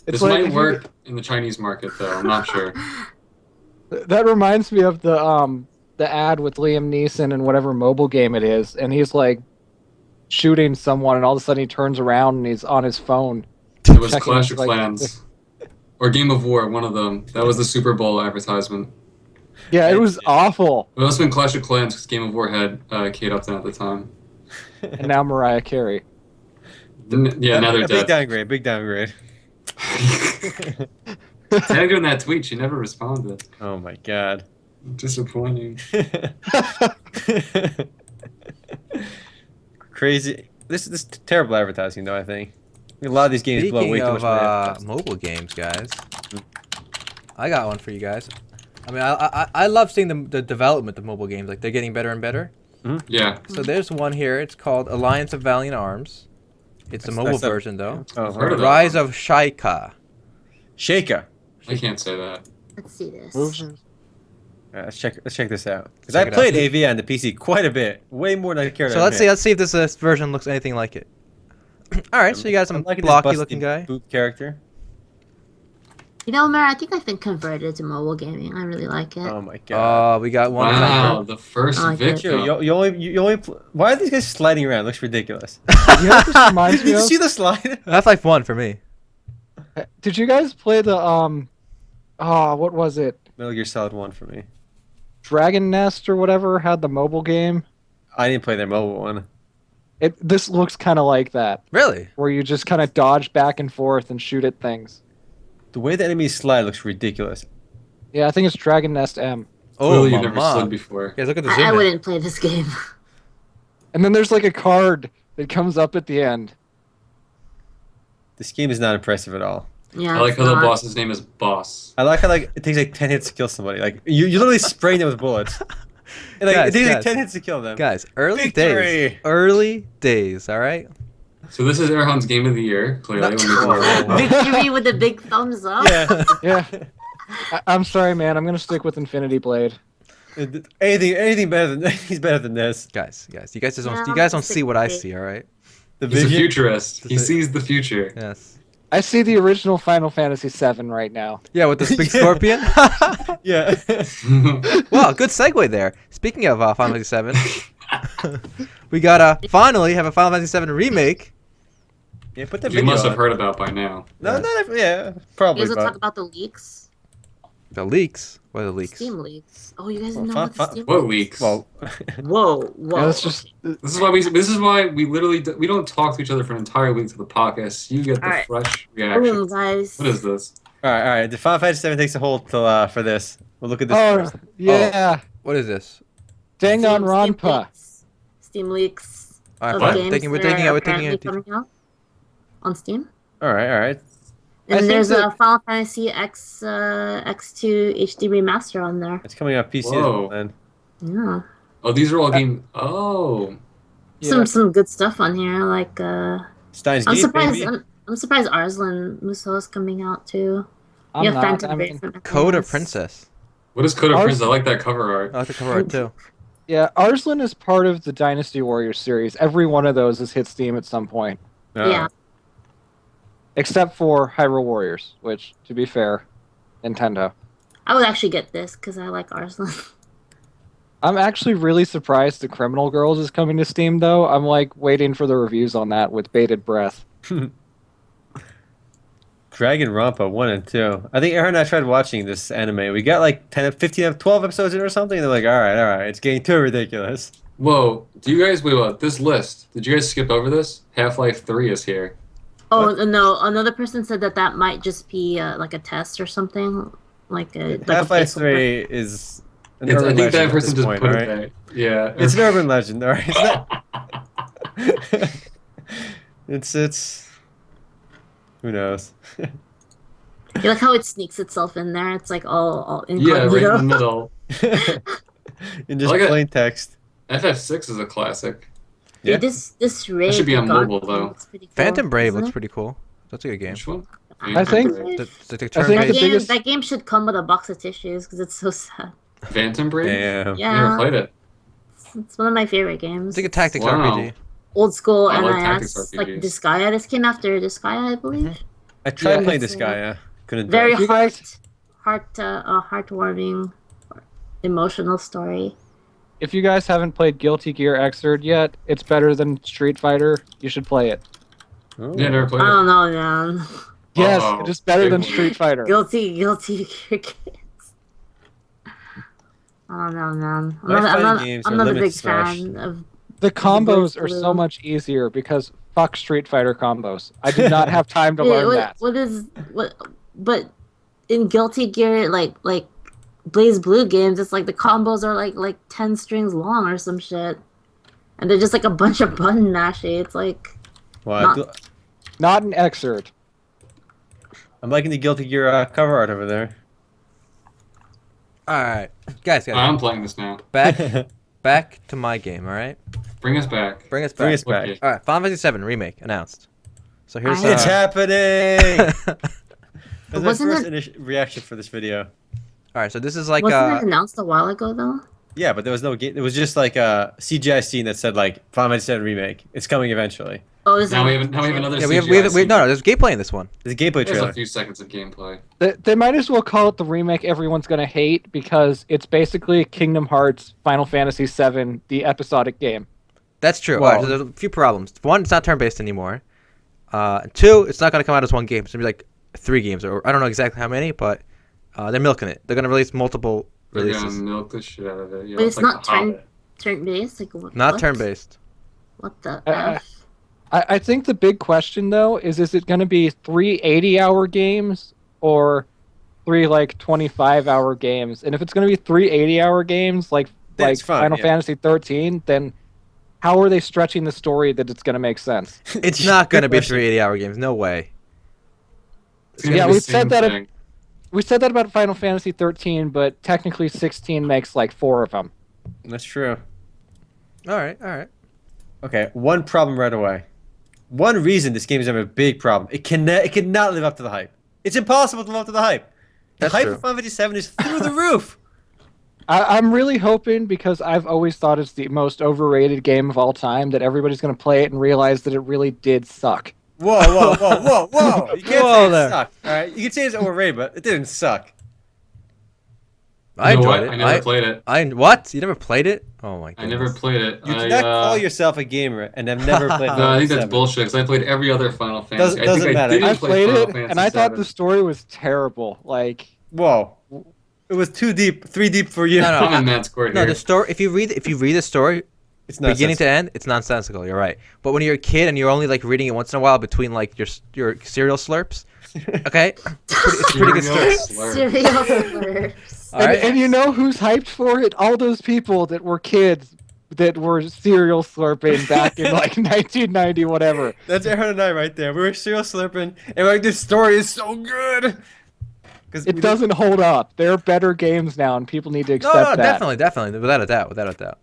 C: This
D: like
C: might
D: if you-
C: work in the Chinese market, though. I'm not sure.
D: That reminds me of the the ad with Liam Neeson and whatever mobile game it is, and he's like shooting someone, and all of a sudden he turns around and he's on his phone.
C: It was
D: Checking,
C: Clash of
D: like-
C: Clans. Or Game of War, one of them. That was the Super Bowl advertisement.
D: Yeah, it was awful.
C: It must have been Clash of Clans because Game of War had Kate Upton at the time.
D: And now Mariah Carey.
C: Yeah, now they're
B: Big
C: dead.
B: downgrade. Big downgrade.
C: Tagged her in that tweet. She never responded.
B: Oh my god.
C: Disappointing.
B: Crazy. This is terrible advertising, though. I think a lot of these games blow way
A: Speaking
B: too much
A: of
B: money.
A: mobile games, guys, I got one for you guys. I mean, I love seeing the development of mobile games. Like, they're getting better and better.
C: Yeah.
A: So there's one here. It's called Alliance of Valiant Arms. It's a mobile
B: that's a-
A: version, though.
B: Oh,
C: Heard of that
A: Rise
C: one.
A: of Shaika.
B: Shaker.
C: I can't say that.
E: Let's see this.
B: Let's check this out. Because
A: Check
B: I
A: it
B: played
A: out.
B: AV on the PC quite a bit, way more than I cared.
A: So let's see if this version looks anything like it. All right, so you got some blocky-looking guy.
B: Boot character.
E: You know, Mary, I think I've been converted to mobile gaming. I really like it.
B: Oh my god.
A: Oh, we got one.
C: Wow, the first
E: I like it.
C: victim.
B: You only. Why are these guys sliding around? It looks ridiculous.
D: You know what this reminds
B: Did
D: me
B: you
D: of?
B: see the slide?
A: Half-Life 1 for me.
D: Did you guys play the what was it?
B: Metal Gear Solid 1 for me.
D: Dragon Nest or whatever had the mobile game.
B: I didn't play their mobile one.
D: This looks kind of like that,
A: Really?
D: where you just kind of dodge back and forth and shoot at things.
B: The way the enemies slide looks ridiculous.
D: Yeah, I think it's Dragon Nest M.
A: Oh,
C: Clearly you've
A: my
C: never slid
A: mom.
C: before.
A: Guys, look at the
E: I
A: zoom in.
E: wouldn't play this game.
D: And then there's like a card that comes up at the end.
B: This game is not impressive at all.
E: Yeah.
C: I like
E: it's
C: how the
E: not.
C: boss's name is Boss.
B: I like how it takes like 10 hits to kill somebody. Like you literally spraying them with bullets. And,
A: Guys,
B: it takes like
A: guys.
B: 10 hits to kill them.
A: Guys, early days.
B: Victory!
A: Early days, all right?
C: So this is Erhan's game of the year, clearly. Let me
A: Whoa.
E: Victory with a big thumbs up.
B: Yeah.
D: Yeah. I'm sorry, man. I'm gonna stick with Infinity Blade.
B: Anything better than anything's better than this.
A: Guys, you guys just don't
E: Yeah,
A: you guys don't
E: it's
A: see what I
E: great.
A: see, all right?
B: The
C: He's a
B: vision.
C: futurist. He
A: Is it-
C: sees the future.
A: Yes.
D: I see the original Final Fantasy VII right now.
A: Yeah, with this big
B: Yeah.
A: scorpion.
B: Yeah.
A: Wow, good segue there. Speaking of Final Fantasy VII, we got finally have a Final Fantasy VII remake.
B: Yeah, put the
C: You
B: video
C: must have
B: on.
C: heard about by now.
B: No, yeah,
E: You
B: probably.
E: guys will
B: But
E: talk about the leaks?
A: The leaks. What are the leaks?
E: Steam leaks. Oh, you guys
B: Well,
E: didn't know about the
B: fi-
E: Steam
C: What
E: leaks?
C: leaks?
B: well,
E: Whoa, whoa.
D: Yeah, that's just
C: This is why we literally we don't talk to each other for an entire week to the podcast. You get the
E: Alright.
C: fresh
E: Boom,
C: reactions.
E: guys.
C: What is this?
B: all right. The Final Fantasy 7 takes a hold till for this. We'll look at this.
D: oh
B: first.
D: yeah,
A: What is this?
D: Danganronpa.
E: Steam leaks.
A: All
E: Of
A: right,
C: What?
A: fine.
E: games
A: We're
E: that
A: taking
E: are
A: it. We're taking
E: apparently
A: it.
E: coming out on Steam.
B: All right.
D: I
E: And
D: think
E: there's
D: that-
E: a Final Fantasy X2 HD remaster on there.
B: It's coming out PC as
C: Whoa.
B: well, then.
E: Yeah.
C: Oh, these are all game. Oh,
D: Yeah.
E: Some good stuff on here. Like
B: Steins
E: I'm
B: Gate,
E: surprised.
B: baby.
E: I'm surprised Arslan Muso is coming out too.
D: I'm
E: You have
D: not.
E: Phantom
D: I
E: Blade
D: mean,
E: from
A: Code of
E: FNS.
A: Princess.
C: what is Code of
D: Ours-
C: Prince? I like that cover art.
A: I like the cover art too.
D: yeah, Arslan is part of the Dynasty Warriors series. Every one of those has hit Steam at some point,
B: Oh.
E: Yeah.
D: except for Hyrule Warriors, which, to be fair, Nintendo.
E: I would actually get this because I like Arslan.
D: I'm actually really surprised the Criminal Girls is coming to Steam, though. I'm like waiting for the reviews on that with bated breath.
B: Dragon Rampa 1 and 2. I think Aaron and I tried watching this anime. We got like 10, 15, 12 episodes in or something. And they're like, all right. It's getting too ridiculous.
C: Whoa! Do you guys wait? This list? Did you guys skip over this? Half-Life 3 is here.
E: Oh no! Another person said that might just be like a test or something, like a
B: Half-Life
E: placeholder.
B: 3 is an
C: I
B: urban
C: think that
B: legend at
C: person
B: this
C: just
B: point,
C: put
B: all
C: it
B: right?
C: there. Yeah.
B: It's an urban legend, all right? It's not... it's... Who knows?
E: You like how it sneaks itself in there? It's like all
C: Yeah, right
E: incognito.
C: in the middle.
B: In just
C: I like it.
B: plain text.
C: FF6 is a classic.
E: Yeah,
B: Yeah.
E: this raid
C: should be on
E: God
C: mobile,
E: game
C: though.
E: looks pretty cool,
A: Phantom Brave
E: doesn't
A: looks
E: it?
A: pretty cool. That's a good game.
C: Which one?
D: I think-
C: Brave.
A: The
D: I think
A: turn-based.
D: the biggest-
E: That game should come with a box of tissues because it's so sad.
C: Phantom Brave?
B: Damn.
E: Yeah.
C: Never played it.
E: It's one of my favorite games.
A: It's like a tactics
C: Wow.
A: RPG.
E: Old school
C: I like
E: NIS,
C: tactics
E: like
C: RPGs.
E: Disgaea. This came after Disgaea, I believe.
B: I tried
D: Yeah,
B: playing
E: it's,
B: this guy, yeah. Couldn't do
E: Very
B: it.
D: You guys-
E: heartwarming, emotional story.
D: if you guys haven't played Guilty Gear Xrd yet, it's better than Street Fighter. You should play it.
B: Oh.
C: Yeah, never
E: I
C: played it.
E: don't know, man.
D: Yes,
C: Uh-oh.
D: it is better than
C: Big one.
D: Street Fighter.
E: Guilty kids. I don't know, man.
B: My fighting games
E: I'm
B: are
E: not a
B: limited
E: big
B: smash.
E: fan of.
D: The combos
E: Blue.
D: are so much easier because fuck Street Fighter combos. I did not have time to learn that.
E: But in Guilty Gear, like Blaze Blue games, it's like the combos are like 10 strings long or some shit, and they're just like a bunch of button mashy. It's like
D: Not an Xrd.
B: I'm liking the Guilty Gear cover art over there.
A: All right, guys.
C: I'm playing this now.
A: Back to my game. All right.
C: Bring us back.
A: Bring us back.
B: Bring us back.
C: Okay.
A: All right, Final Fantasy VII remake announced. So here's
E: I-
B: It's happening. That's my
E: Wasn't
B: first reaction for this video.
A: All right, so this is like
E: wasn't it announced a while ago though?
B: Yeah, but there was no game. It was just like a CGI scene that said like Final Fantasy VII remake. It's coming eventually.
E: Oh, is
C: Now we
E: it?
C: have another.
A: yeah,
C: CGI scene.
A: no, there's gameplay in this one.
B: There's a gameplay
C: There's
B: trailer.
C: a few seconds of gameplay.
D: They might as well call it the remake everyone's gonna hate because it's basically Kingdom Hearts Final Fantasy VII, the episodic game.
A: That's true.
D: Well-
A: All right, so there's a few problems. One, it's not turn-based anymore. Two, it's not going to come out as one game. It's going to be like 3 games, or I don't know exactly how many, but they're milking it. They're going to release multiple
C: They're
A: releases.
C: gonna milk the shit out of it. Yeah,
E: But it's
C: like
E: not
C: The Hobbit.
E: turn based. Like what?
A: Not
E: what?
A: turn-based.
E: What the
D: Uh,
E: f?
D: I think the big question though is it going to be 3 80-hour games or 3 like 25-hour games? And if it's going to be 3 80-hour games like
B: That's fine,
D: Final
B: yeah.
D: Fantasy 13, then how are they stretching the story that it's going to make sense?
A: It's not going to be
B: Good
A: 3 80-hour games. No way.
C: It's gonna
D: Yeah,
C: be the
D: we said
C: same
D: that it-
C: thing.
D: We said that about Final Fantasy 13, but technically 16 makes like 4 of them.
B: That's true.
A: All right.
B: Okay, one problem right away. One reason this game is having a big problem. It cannot live up to the hype. It's impossible to live up to the hype. The
A: That's
B: hype
A: true.
B: for Final Fantasy VII is through the roof.
D: I'm really hoping, because I've always thought it's the most overrated game of all time, that everybody's going to play it and realize that it really did suck.
B: Whoa! You can't
A: Whoa
B: say it
A: there.
B: sucked. All right, you can say it's overrated, but it didn't suck.
A: I
C: You know
A: enjoyed
C: what?
A: it.
C: I never played it.
A: What? You never played it? Oh my god.
C: I never played it.
B: You do
C: I,
B: not call yourself a gamer and have never played.
C: No, I
B: Final
C: think that's
B: VII.
C: bullshit. Because I played every other Final Fantasy.
B: Doesn't matter.
C: I
D: I
C: didn't play
D: played
C: Final
D: it,
C: Fantasy
D: and I thought
C: VII.
D: the story was terrible. Like,
B: Whoa! It was 2 deep, 3 deep for you.
A: No,
C: I'm in Matt's court
A: No,
C: here.
A: the story. If you read the story
B: It's not
A: beginning to end, it's nonsensical. You're right. But when you're a kid and you're only like reading it once in a while between like your cereal slurps, okay, it's pretty good
C: Cereal
A: story.
C: slurp.
E: Cereal slurs.
A: All right.
D: and you know who's hyped for it? All those people that were kids that were cereal slurping back in like 1990, whatever.
B: That's Aaron and I right there. We were cereal slurping, and we're like, this story is so good. Because
D: It doesn't hold up. There are better games now, and people need to
A: No,
D: accept that.
A: definitely, without a doubt.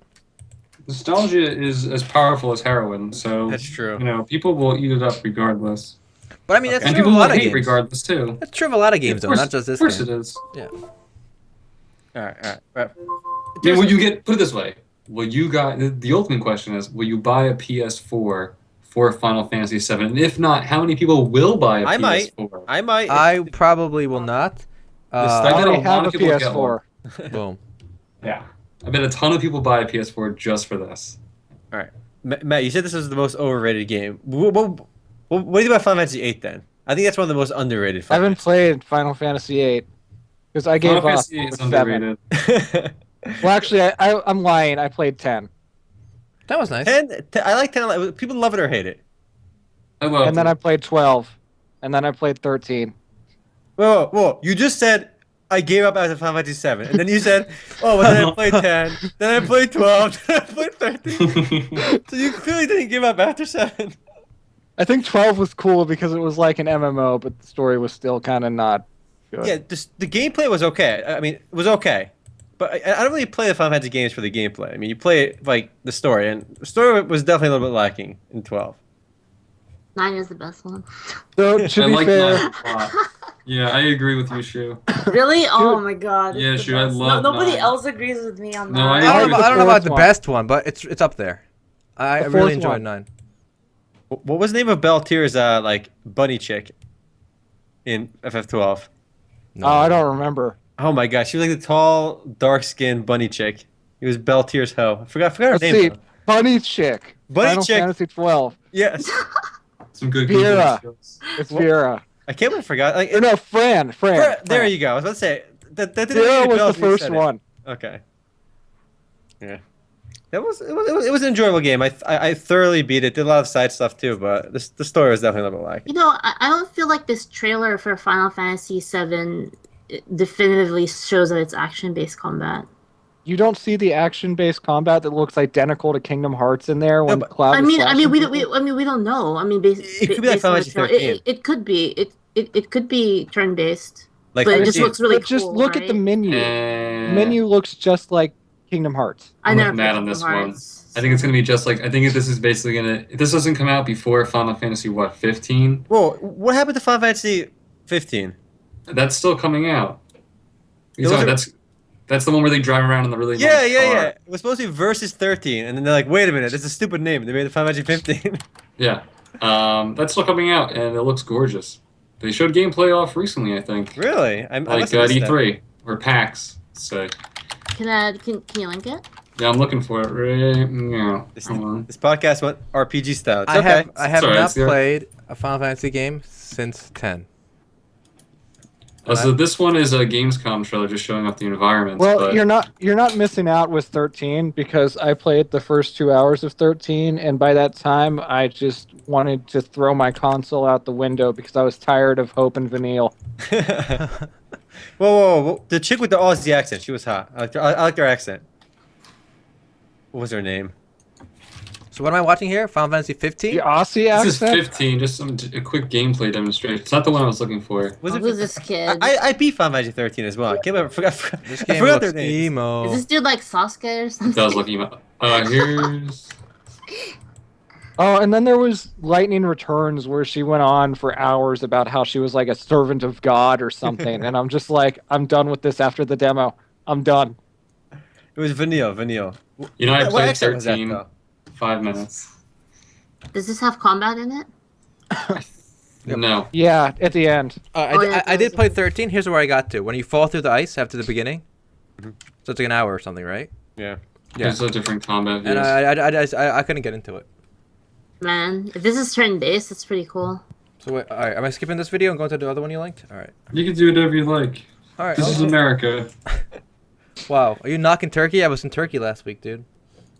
C: Nostalgia is as powerful as heroin, so
B: That's true.
C: You know, people will eat it up regardless,
A: But I mean, that's
C: and
A: true of
C: people
A: a
C: will
A: lot of
C: hate
A: games.
C: regardless too.
A: That's true of a lot of games, though, not just this
C: Of course
A: game.
C: it is.
A: Yeah.
B: All right.
C: I mean, will you get? Put it this way: will you guys? The ultimate question is: will you buy a PS4 for Final Fantasy VII? And if not, how many people will buy a
B: I might.
C: PS4?
B: I might.
A: I probably will not.
C: I
D: I
C: bet a
D: already
C: lot
D: have a
C: of people get
D: PS4.
A: Boom.
C: Yeah, I bet a ton of people buy a PS4 just for this.
B: All right, Matt. You said this was the most overrated game. What do you think about Final Fantasy VIII then? I think that's one of the most underrated.
D: I haven't played Final Fantasy VIII because I gave
C: Final
D: up
C: Fantasy
D: with
C: is
D: 7.
C: underrated.
D: Well, actually, I'm lying. I played 10,
A: That was nice.
B: 10. I like 10. People love it or hate it.
C: I love.
D: and then I played 12, and then I played 13.
B: Whoa! You just said I gave up after Final Fantasy VII, and then you said, "Oh, well, then I played 10, then I played 12, then I played 13." So you clearly didn't give up after 7.
D: I think 12 was cool because it was like an MMO, but the story was still kind of not good.
B: Yeah, the gameplay was okay. I mean, it was okay. But I don't really play the Final Fantasy games for the gameplay. I mean, you play like the story, and the story was definitely a little bit lacking in 12.
E: 9 is the best one.
D: So, to
C: I
D: be
C: like
D: fair,
C: 9 a lot. Yeah, I agree with you, Shu.
E: Really? Oh my god.
C: Yeah,
E: it's the
C: sure, I
E: best.
C: love
E: Nobody
C: 9.
E: else agrees with me on that.
C: No, I
A: I
C: agree.
A: don't know about the
D: fourth one.
A: best one, but it's up there. I
D: The
A: really
D: fourth
A: enjoyed
D: one.
A: 9.
B: What was the name of Beltier's like bunny chick in FF12?
A: No.
D: oh, I don't remember.
B: Oh my gosh, she was like the tall, dark-skinned bunny chick. He was Beltier's hoe. I forgot her
D: Let's
B: name.
D: see.
B: Though.
D: Bunny Chick.
B: Bunny
D: Final
B: Chick.
D: Fantasy 12.
B: Yes.
C: Some good
D: Vera.
C: Google skills.
D: It's
B: What?
D: Vera.
B: I can't believe I forgot. Like,
D: Or no, Fran.
B: there you go. I was about to say that didn't ring
D: Vera
B: any
D: was
B: bells
D: the
B: when you
D: first
B: said it.
D: one.
B: Okay. Yeah. It was an enjoyable game. I thoroughly beat it. Did a lot of side stuff too, but the story was definitely a little bit lacking.
E: I don't feel like this trailer for Final Fantasy VII definitively shows that it's action-based combat.
D: You don't see the action-based combat that looks identical to Kingdom Hearts in there when
B: but-
D: Cloud. is
E: we
D: slashing
E: we
D: people?
E: don't know. I mean,
B: It could be like Final Fantasy 13.
E: It could be. It could be turn-based,
B: Like
E: but it just
B: 15.
E: looks really
D: But just
E: cool,
D: look at the
E: right?
D: menu. The menu looks just like Kingdom Hearts.
E: I
C: I'm
E: never
C: with Matt
E: played
C: on this
E: Kingdom
C: one.
E: Hearts,
C: I think it's gonna be just like I think this is basically gonna. If this doesn't come out before Final Fantasy 15,
B: Whoa, what happened to Final Fantasy 15?
C: that's still coming out.
B: Those are-
C: That's the one where they drive around in the really
B: Yeah.
C: nice car.
B: It was supposed to be Versus 13, and then they're like, wait a minute, that's a stupid name. They made the Final Fantasy 15.
C: Yeah, that's still coming out, and it looks gorgeous. They showed gameplay off recently, I think,
B: Really? I
C: like
B: must
C: at
B: have missed that.
C: E3 or PAX. So
E: Can you link it?
C: yeah, I'm looking for it right now.
B: This,
C: Hold on.
B: this podcast went RPG style. It's
A: I
B: okay.
A: have
C: Sorry,
A: not
C: it's the-
A: played a Final Fantasy game since 10.
C: So this one is a Gamescom trailer, just showing off the environments.
D: Well,
C: but
D: you're not missing out with 13 because I played the first 2 hours of 13, and by that time I just wanted to throw my console out the window because I was tired of Hope and Vanille.
B: Whoa. The chick with the Aussie accent, she was hot. I liked her accent. What was her name?
A: So what am I watching here? Final Fantasy 15?
D: The Aussie
C: this is
D: accent.
C: 15, just a quick gameplay demonstration. It's not the one I was looking for.
B: Was
E: Who's this kid?
B: I beat Final Fantasy 13 as well. I can't remember.
A: This
B: I
A: game
B: forgot their
A: looks
B: names.
A: emo.
E: Is this dude like Sasuke or
C: It
E: something?
C: does look emo. Here's
D: Oh, and then there was Lightning Returns where she went on for hours about how she was like a servant of God or something, and I'm just like, I'm done with this after the demo. I'm done.
B: It was Vanille.
C: You know, I
B: What
C: played
B: accent was that,
C: 13,
B: though?
C: 5 minutes.
E: Does this have combat in it?
A: Yep.
C: No.
D: Yeah, at the end.
A: I did play 13. Here's where I got to. When you fall through the ice after the beginning.
B: Mhm.
A: So it's like an hour or something, right?
B: Yeah.
A: Yeah.
C: There's a different combat
A: And
C: views.
A: I couldn't get into it.
E: Man, if this is turn based, it's pretty cool.
A: So wait, all right, am I skipping this video and going to the other one you linked? All right.
C: You can do whatever you like.
A: All right.
C: This is
A: okay.
C: America.
A: Wow. Are you knocking Turkey? I was in Turkey last week, dude.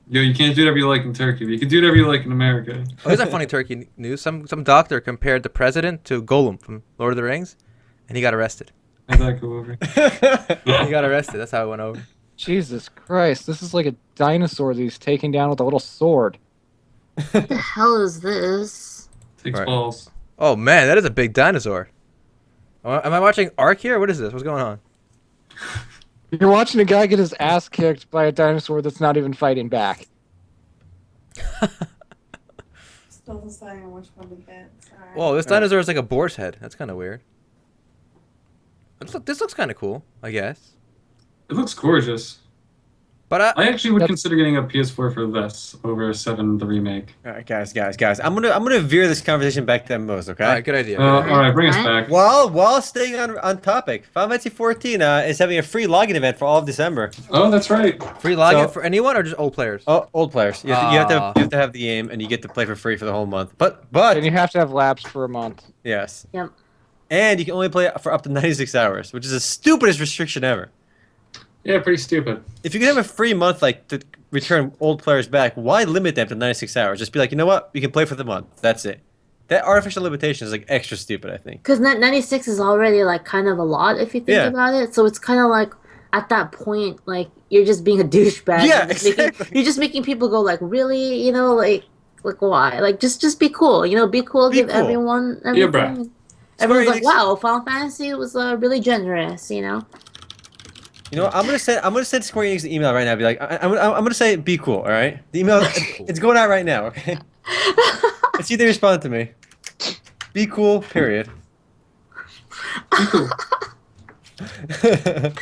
C: Yo, you can't do whatever you like in Turkey, but you can do whatever you like in America.
A: Oh, here's a funny Turkey news. Some doctor compared the president to Gollum from Lord of the Rings, and he got arrested.
C: How'd that go over?
A: He got arrested. That's how it went over.
D: Jesus Christ, this is like a dinosaur that he's taking down with a little sword.
E: What the hell is this?
C: Takes
A: Right.
C: balls.
A: Oh man, that is a big dinosaur. Am I watching Ark here? What is this? What's going on?
D: You're watching a guy get his ass kicked by a dinosaur that's not even fighting back.
F: Still deciding which one to get. Sorry.
A: Whoa, this dinosaur is like a boar's head. That's kind of weird. This looks kind of cool, I guess.
C: It looks gorgeous.
A: But
C: I actually would
D: That's-
C: consider getting a PS4 for this over 7 the remake.
B: All right, guys. I'm gonna veer this conversation back to MMOs, okay?
A: all right, good idea.
C: All right, bring us
E: Alright.
C: back.
B: While staying on topic, Final Fantasy 14 is having a free login event for all of December.
C: Oh, that's right.
A: Free login
B: So-
A: for anyone or just old players?
B: Oh, old players. You have to have the game, and you get to play for free for the whole month. But
D: And you have to have lapsed for a month.
B: yes,
E: Yep.
B: and you can only play it for up to 96 hours, which is the stupidest restriction ever.
C: Yeah, pretty stupid.
B: If you can have a free month, like to return old players back, why limit them to 96 hours? Just be like, you know what? You can play for the month. That's it. That artificial limitation is like extra stupid, I think.
E: Because 96 is already like kind of a lot if you think
B: Yeah.
E: about it. So it's kind of like at that point, like you're just being a douchebag.
B: Yeah,
E: You're just making-
B: exactly.
E: you're just making people go like, really, like why? Like just be cool. Be cool.
B: Be
E: Give
B: cool.
E: everyone
C: Yeah,
E: everything.
C: bruh.
E: Everyone's like,
B: Enix-
E: wow, Final Fantasy was really generous.
B: You know, I'm gonna send Square Enix an email right now. Be like, I'm gonna say, be cool, all right? The email, it's going out right now, okay? Let's see if they respond to me. Be cool. Period.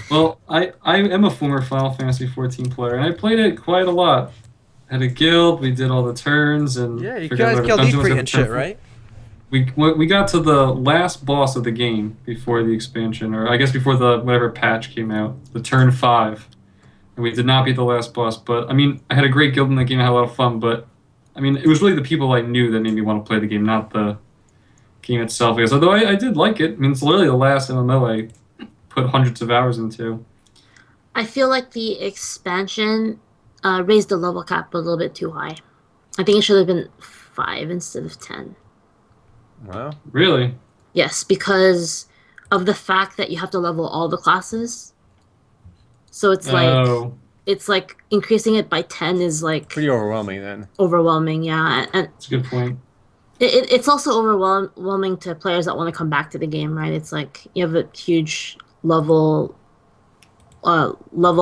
C: Well, I am a former Final Fantasy 14 player, and I played it quite a lot. Had a guild, we did all the turns, and
A: Yeah, you
C: figured out
A: guys
C: whatever
A: killed
C: dungeon was
A: Ifrit
C: gonna
A: and shit,
C: turn.
A: right?
C: We got to the last boss of the game before the expansion, or I guess before the whatever patch came out, the turn 5. and we did not beat the last boss. But I mean, I had a great guild in the game. I had a lot of fun. But I mean, it was really the people I knew that made me want to play the game, not the game itself. Because although I did like it, I mean, it's literally the last MMO I put hundreds of hours into.
E: I feel like the expansion raised the level cap a little bit too high. I think it should have been 5 instead of 10.
B: Wow.
C: Really?
E: Yes, because of the fact that you have to level all the classes. So
C: Oh,
E: it's like increasing it by 10 is like
B: Pretty overwhelming then.
E: overwhelming, yeah. And
C: that's a good point.
E: it's also overwhelming to players that want to come back to the game, right? It's like you have a huge level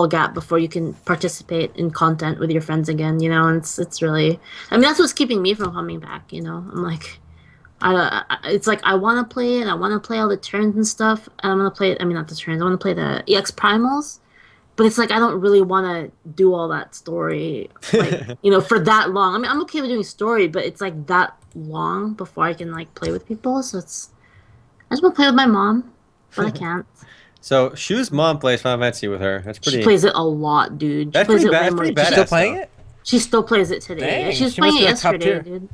E: gap before you can participate in content with your friends again, you know. And it's really, I mean, that's what's keeping me from coming back, you know. I'm like, it's like I want to play it, I want to play all the turns and stuff, and I'm gonna play it. I mean, not the turns. I want to play the EX primals, but it's like I don't really want to do all that story, like you know, for that long. I mean, I'm okay with doing story, but it's like that long before I can like play with people. So it's, I just want to play with my mom, but I can't.
B: So Shu's mom plays Final Fantasy with her. That's pretty.
E: She plays it a lot, dude. She
B: That's
E: plays
B: pretty
E: it
B: bad.
E: way
B: That's
E: more
B: pretty
E: than
A: She's
B: badass.
A: still playing
B: though.
A: it?
E: She still plays it today.
A: Dang,
E: She was
A: she
E: playing
A: must
E: it
A: be like top
E: yesterday,
A: tier.
E: dude.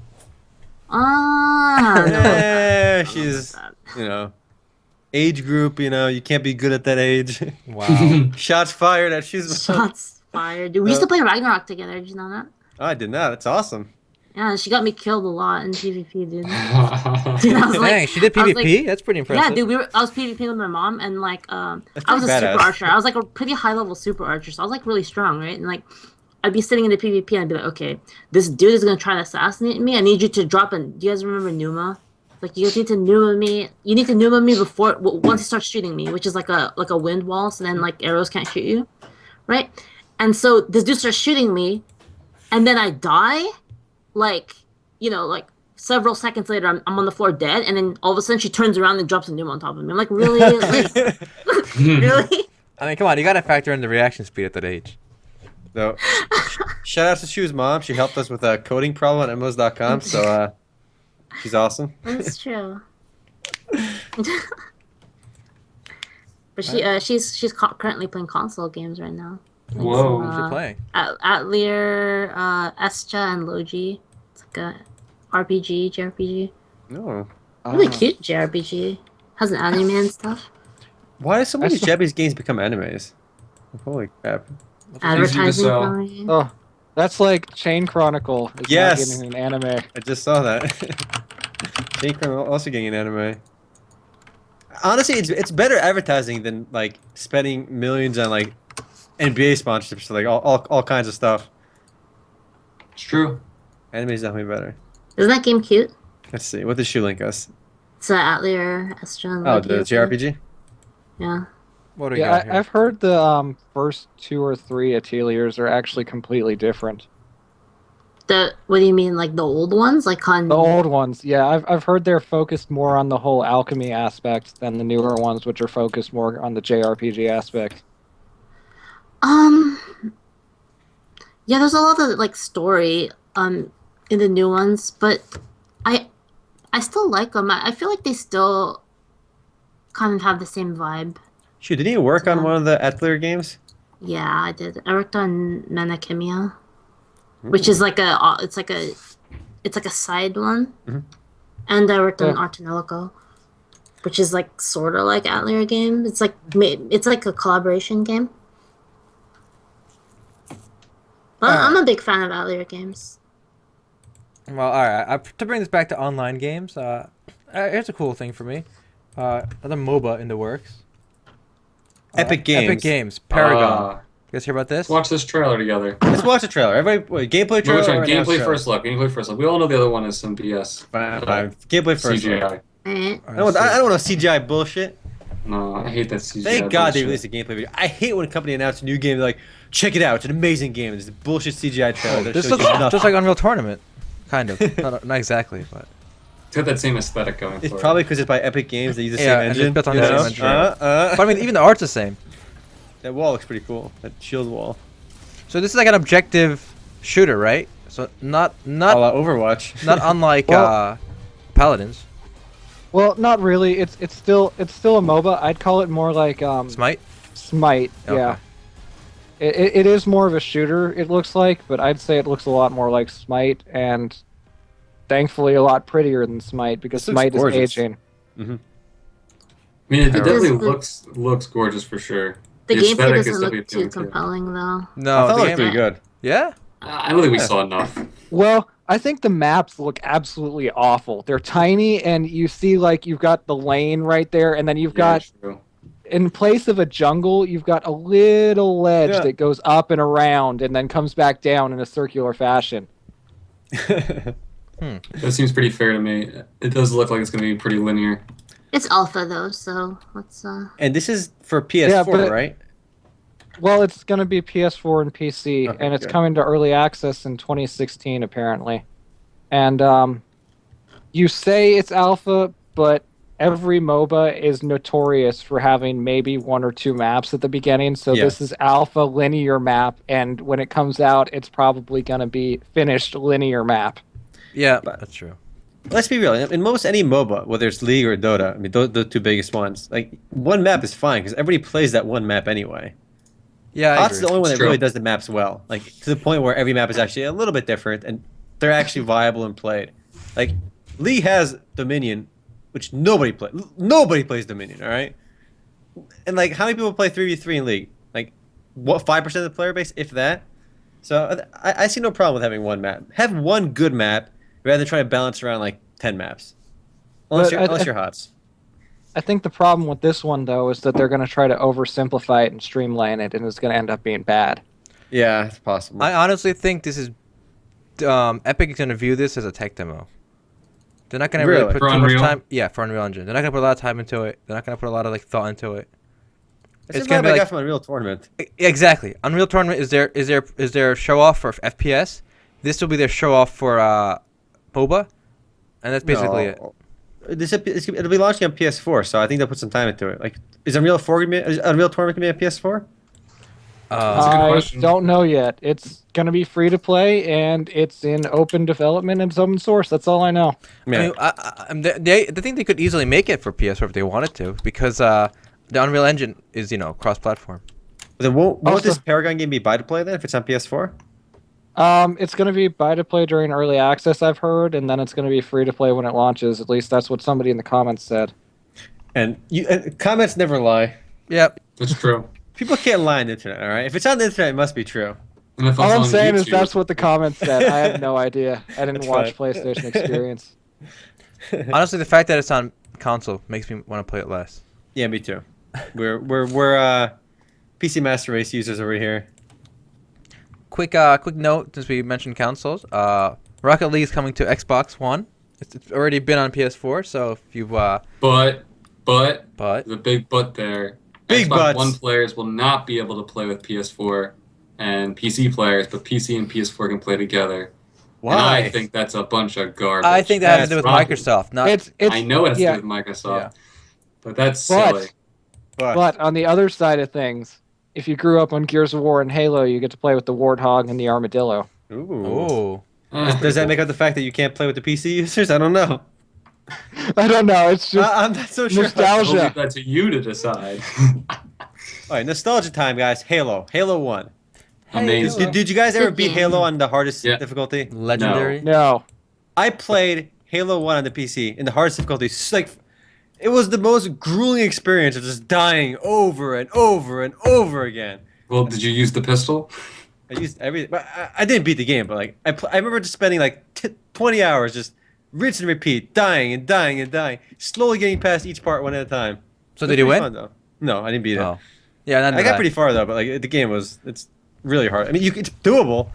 E: No.
B: She's, age group. You can't be good at that age.
A: Wow.
B: Shots fired at Shu's mom.
E: Shots fired, dude. We used to play Ragnarok together. Did you know that?
B: Oh, I did not. That's awesome.
E: Yeah, she got me killed a lot in PvP, dude. Dude, I was like,
A: Dang, she did
E: I was
A: PvP?
E: like-
A: That's pretty impressive.
E: yeah, dude. I was PvP with my mom, and like, I was a
B: pretty
E: super
B: badass.
E: archer. I was like a pretty high level super archer, so I was like really strong, right? And like, I'd be sitting in the PvP, and I'd be like, okay, this dude is gonna try to assassinate me. I need you to drop in. Do you guys remember Numa? Like, you guys need to Numa me. You need to Numa me before once he starts shooting me, which is like a wind wall, so then like arrows can't shoot you, right? And so this dude starts shooting me, and then I die, like, you know, like several seconds later, I'm on the floor dead, and then all of a sudden she turns around and drops a Numa on top of me. I'm like, really? Like, really?
A: I mean, come on, you gotta factor in the reaction speed at that age.
B: So, shout out to Shu's mom. She helped us with a coding problem at MMOs.com. So, she's awesome.
E: That's true. But she's currently playing console games right now. Playing
C: Whoa.
A: Who's she playing?
E: Atelier, Escha, and Logi. It's like a RPG, JRPG.
B: No.
E: Really cute JRPG. Has an anime and stuff.
B: Why do so many
D: That's the-
B: Japanese games become animes? Holy crap.
E: Advertising
C: sell.
E: value.
D: Oh, that's like Chain Chronicle. Is now
B: Yes.
D: getting an anime.
B: I just saw that. Jake also getting an anime. Honestly, it's better advertising than like spending millions on like NBA sponsorships, like all kinds of stuff.
C: It's true.
B: Anime is definitely better.
E: Isn't that game cute?
B: Let's see. What did Shu link us?
E: It's Atelier, Escha, and
B: Oh,
E: Logi.
B: the JRPG?
E: Yeah.
A: What do we
D: Yeah,
A: got here?
D: I've heard the first 2 or 3 Ateliers are actually completely different.
E: What do you mean, like the old ones, like on
D: The old ones, yeah, I've heard they're focused more on the whole alchemy aspect than the newer ones, which are focused more on the JRPG aspect.
E: Yeah, there's a lot of like story in the new ones, but I still like them. I feel like they still kind of have the same vibe.
B: Shu, didn't you work on one of the Atelier games?
E: Yeah, I did. I worked on Menachemia, which is like it's like a side one,
B: Mhm.
E: and I worked on
D: Yeah.
E: Artanelico, which is like sort of like Atelier game. It's like a collaboration game. But I'm a big fan of Atelier games.
A: Well, alright. To bring this back to online games, here's a cool thing for me. Another MOBA in the works.
B: Epic Games.
A: Epic Games. Paragon. You guys hear about this?
C: Let's watch this trailer together.
B: Let's watch the trailer. Everybody, wait, gameplay trailer.
C: Which one?
B: or announced
C: Gameplay
B: trailer?
C: first look. Gameplay first look. We all know the other one is some BS.
B: Fine. Gameplay first.
C: CGI.
B: look.
E: Right?
B: I don't want CGI bullshit.
C: No, I hate that CGI.
B: Thank God they
C: bullshit.
B: released a gameplay video. I hate when a company announces a new game. They're like, check it out. It's an amazing game. It's a bullshit CGI trailer. that
A: This
B: shows
A: looks
B: you nothing.
A: just like Unreal Tournament. Kind of. not exactly, but...
C: It's got that same aesthetic going
B: It's
C: for
B: probably because it's by Epic Games. They use the
A: Yeah,
B: same
A: and it's
B: engine.
A: built on
B: you
A: the same
B: know?
A: engine. But I mean, even the art's the same.
B: That wall looks pretty cool. That shield wall.
A: So this is like an objective shooter, right? So not
B: A la Overwatch.
A: not unlike
D: Well-
A: Paladins.
D: Well, not really. It's still a MOBA. I'd call it more like
A: Smite?
D: Smite.
A: Okay.
D: Yeah. It is more of a shooter, it looks like, but I'd say it looks a lot more like Smite, and thankfully a lot prettier than Smite, because
B: This looks
D: Smite
B: gorgeous.
D: is aging.
B: Mm-hmm.
C: I mean, it
A: Does
C: definitely
E: the-
C: looks gorgeous for sure.
E: The gameplay
C: aesthetic is
E: doesn't
C: definitely
E: look too
C: appealing, too.
E: compelling though.
A: No,
B: I thought
A: the
B: it looked
A: game.
B: pretty good.
A: Yeah.
C: I don't think we
B: Yeah.
C: saw enough.
D: Well, I think the maps look absolutely awful. They're tiny, and you see, like, you've got the lane right there, and then you've got,
C: True.
D: in place of a jungle, you've got a little ledge
B: Yeah.
D: that goes up and around and then comes back down in a circular fashion.
C: That seems pretty fair to me. It does look like it's going to be pretty linear.
E: It's alpha though, so let's
B: And this is for PS4,
D: Yeah, but-
B: right?
D: Well, it's going to be PS4 and PC,
B: Okay,
D: and it's
B: good.
D: coming to early access in 2016, apparently. And you say it's alpha, but every MOBA is notorious for having maybe 1 or 2 maps at the beginning. So
B: Yeah.
D: this is alpha linear map, and when it comes out, it's probably going to be finished linear map.
A: Yeah,
B: But-
A: that's true.
B: Let's be real. In most any MOBA, whether it's League or Dota, I mean, those the two biggest ones, like, one map is fine because everybody plays that one map anyway.
A: Yeah, I
B: HOTS is
A: agree.
B: the only one
C: It's
B: that really
C: true.
B: does the maps well, like to the point where every map is actually a little bit different and they're actually viable and played. Like League has Dominion, which nobody plays. Nobody plays Dominion, all right? And like, how many people play 3v3 in League? Like, what 5% of the player base, if that? So I see no problem with having one map. Have one good map rather than try to balance around like 10 maps. Unless
D: But
B: you're HOTS.
D: I think the problem with this one, though, is that they're going to try to oversimplify it and streamline it, and it's going to end up being bad.
B: Yeah, it's possible.
A: I honestly think this is Epic is going to view this as a tech demo. They're not going to really
B: Really?
A: put
C: For
A: too much
C: Unreal?
A: time. Yeah, for Unreal Engine. They're not going to put a lot of time into it. They're not going to put a lot of like thought into it.
B: This
A: it's
B: is
A: gonna
B: what
A: be
B: I
A: like-
B: got from Unreal Tournament.
A: Exactly. Unreal Tournament is their show off for FPS. This will be their show off for MOBA, and that's basically it.
B: No. It'll be launching on PS4, so I think they'll put some time into it. Like, is Unreal Tournament gonna be on PS4?
C: That's a good
D: I
C: question.
D: don't know yet. It's going to be free to play, and it's in open development and it's open source. That's all I know.
A: I mean, they think they could easily make it for PS4 if they wanted to, because the Unreal Engine is cross-platform.
B: Then won't
D: Also-
B: this Paragon game be buy to play then if it's on PS4?
D: It's going to be buy to play during early access, I've heard, and then it's going to be free to play when it launches. At least that's what somebody in the comments said.
B: And comments never lie.
A: Yep.
C: That's true.
B: People can't lie on the internet, all right? If it's on the internet, it must be true.
C: And if
D: All
C: it's
D: I'm
C: on
D: saying is
C: YouTube-
D: that's what the comments said. I have no idea. I didn't
B: That's
D: watch
B: fine.
D: PlayStation Experience.
A: Honestly, the fact that it's on console makes me want to play it less.
B: Yeah, me too. We're PC Master Race users over here.
A: Quick note, since we mentioned consoles, Rocket League is coming to Xbox One. It's already been on PS4, so if you've
C: But
A: but
C: the big but there.
B: Big
C: Xbox
B: butts.
C: One players will not be able to play with PS4 and PC players, but PC and PS4 can play together. And I think that's a bunch of garbage.
A: I think that has to do with
C: That's wrong.
A: Microsoft. Not
D: It's
C: I know it has
D: yeah.
C: to do with Microsoft,
A: Yeah.
C: but that's
D: But-
C: silly.
D: But on the other side of things, if you grew up on Gears of War and Halo, you get to play with the Warthog and the Armadillo.
B: Ooh.
A: oh,
B: Does that make up the fact that you can't play with the PC users? I don't know.
D: I don't know. It's just
B: I'm not so sure.
C: I'll
D: nostalgia.
C: leave that to you to decide.
B: All right, nostalgia time, guys. Halo 1.
C: Amazing.
B: Did you guys ever
E: Good
B: beat
E: game.
B: Halo on the hardest
C: Yeah.
B: difficulty?
A: legendary.
D: No.
B: I played Halo 1 on the PC in the hardest difficulty. It was the most grueling experience of just dying over and over and over again.
C: Well, did you use the pistol?
B: I used everything, but I didn't beat the game. But like, I remember just spending like 20 hours just rinse and repeat, dying and dying and dying, slowly getting past each part one at a time.
A: So
B: It was
A: did you
B: pretty
A: win?
B: fun, though. No, I didn't beat it.
A: Oh, yeah. Not
B: I got pretty far though, but like the game it's really hard. I mean, it's doable,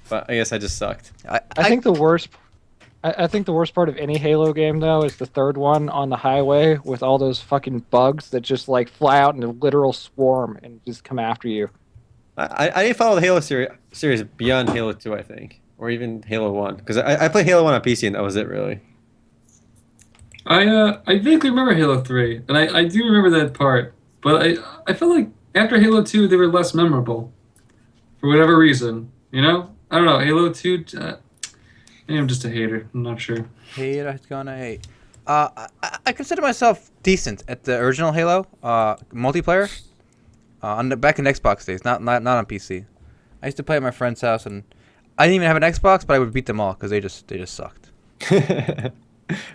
B: but I guess I just sucked.
D: I think the worst. I think the worst part of any Halo game, though, is the third one on the highway with all those fucking bugs that just like fly out in a literal swarm and just come after you.
B: I didn't follow the Halo series beyond Halo 2, I think, or even Halo 1, because I played Halo 1 on PC and that was it really.
C: I vaguely remember Halo 3, and I do remember that part, but I feel like after Halo 2 they were less memorable, for whatever reason. You know, I don't know. Halo 2. Maybe I'm just a hater. I'm not sure.
A: Hater's gonna hate. I consider myself decent at the original Halo multiplayer. On the back in Xbox days, not on PC. I used to play at my friend's house, and I didn't even have an Xbox, but I would beat them all because they just sucked.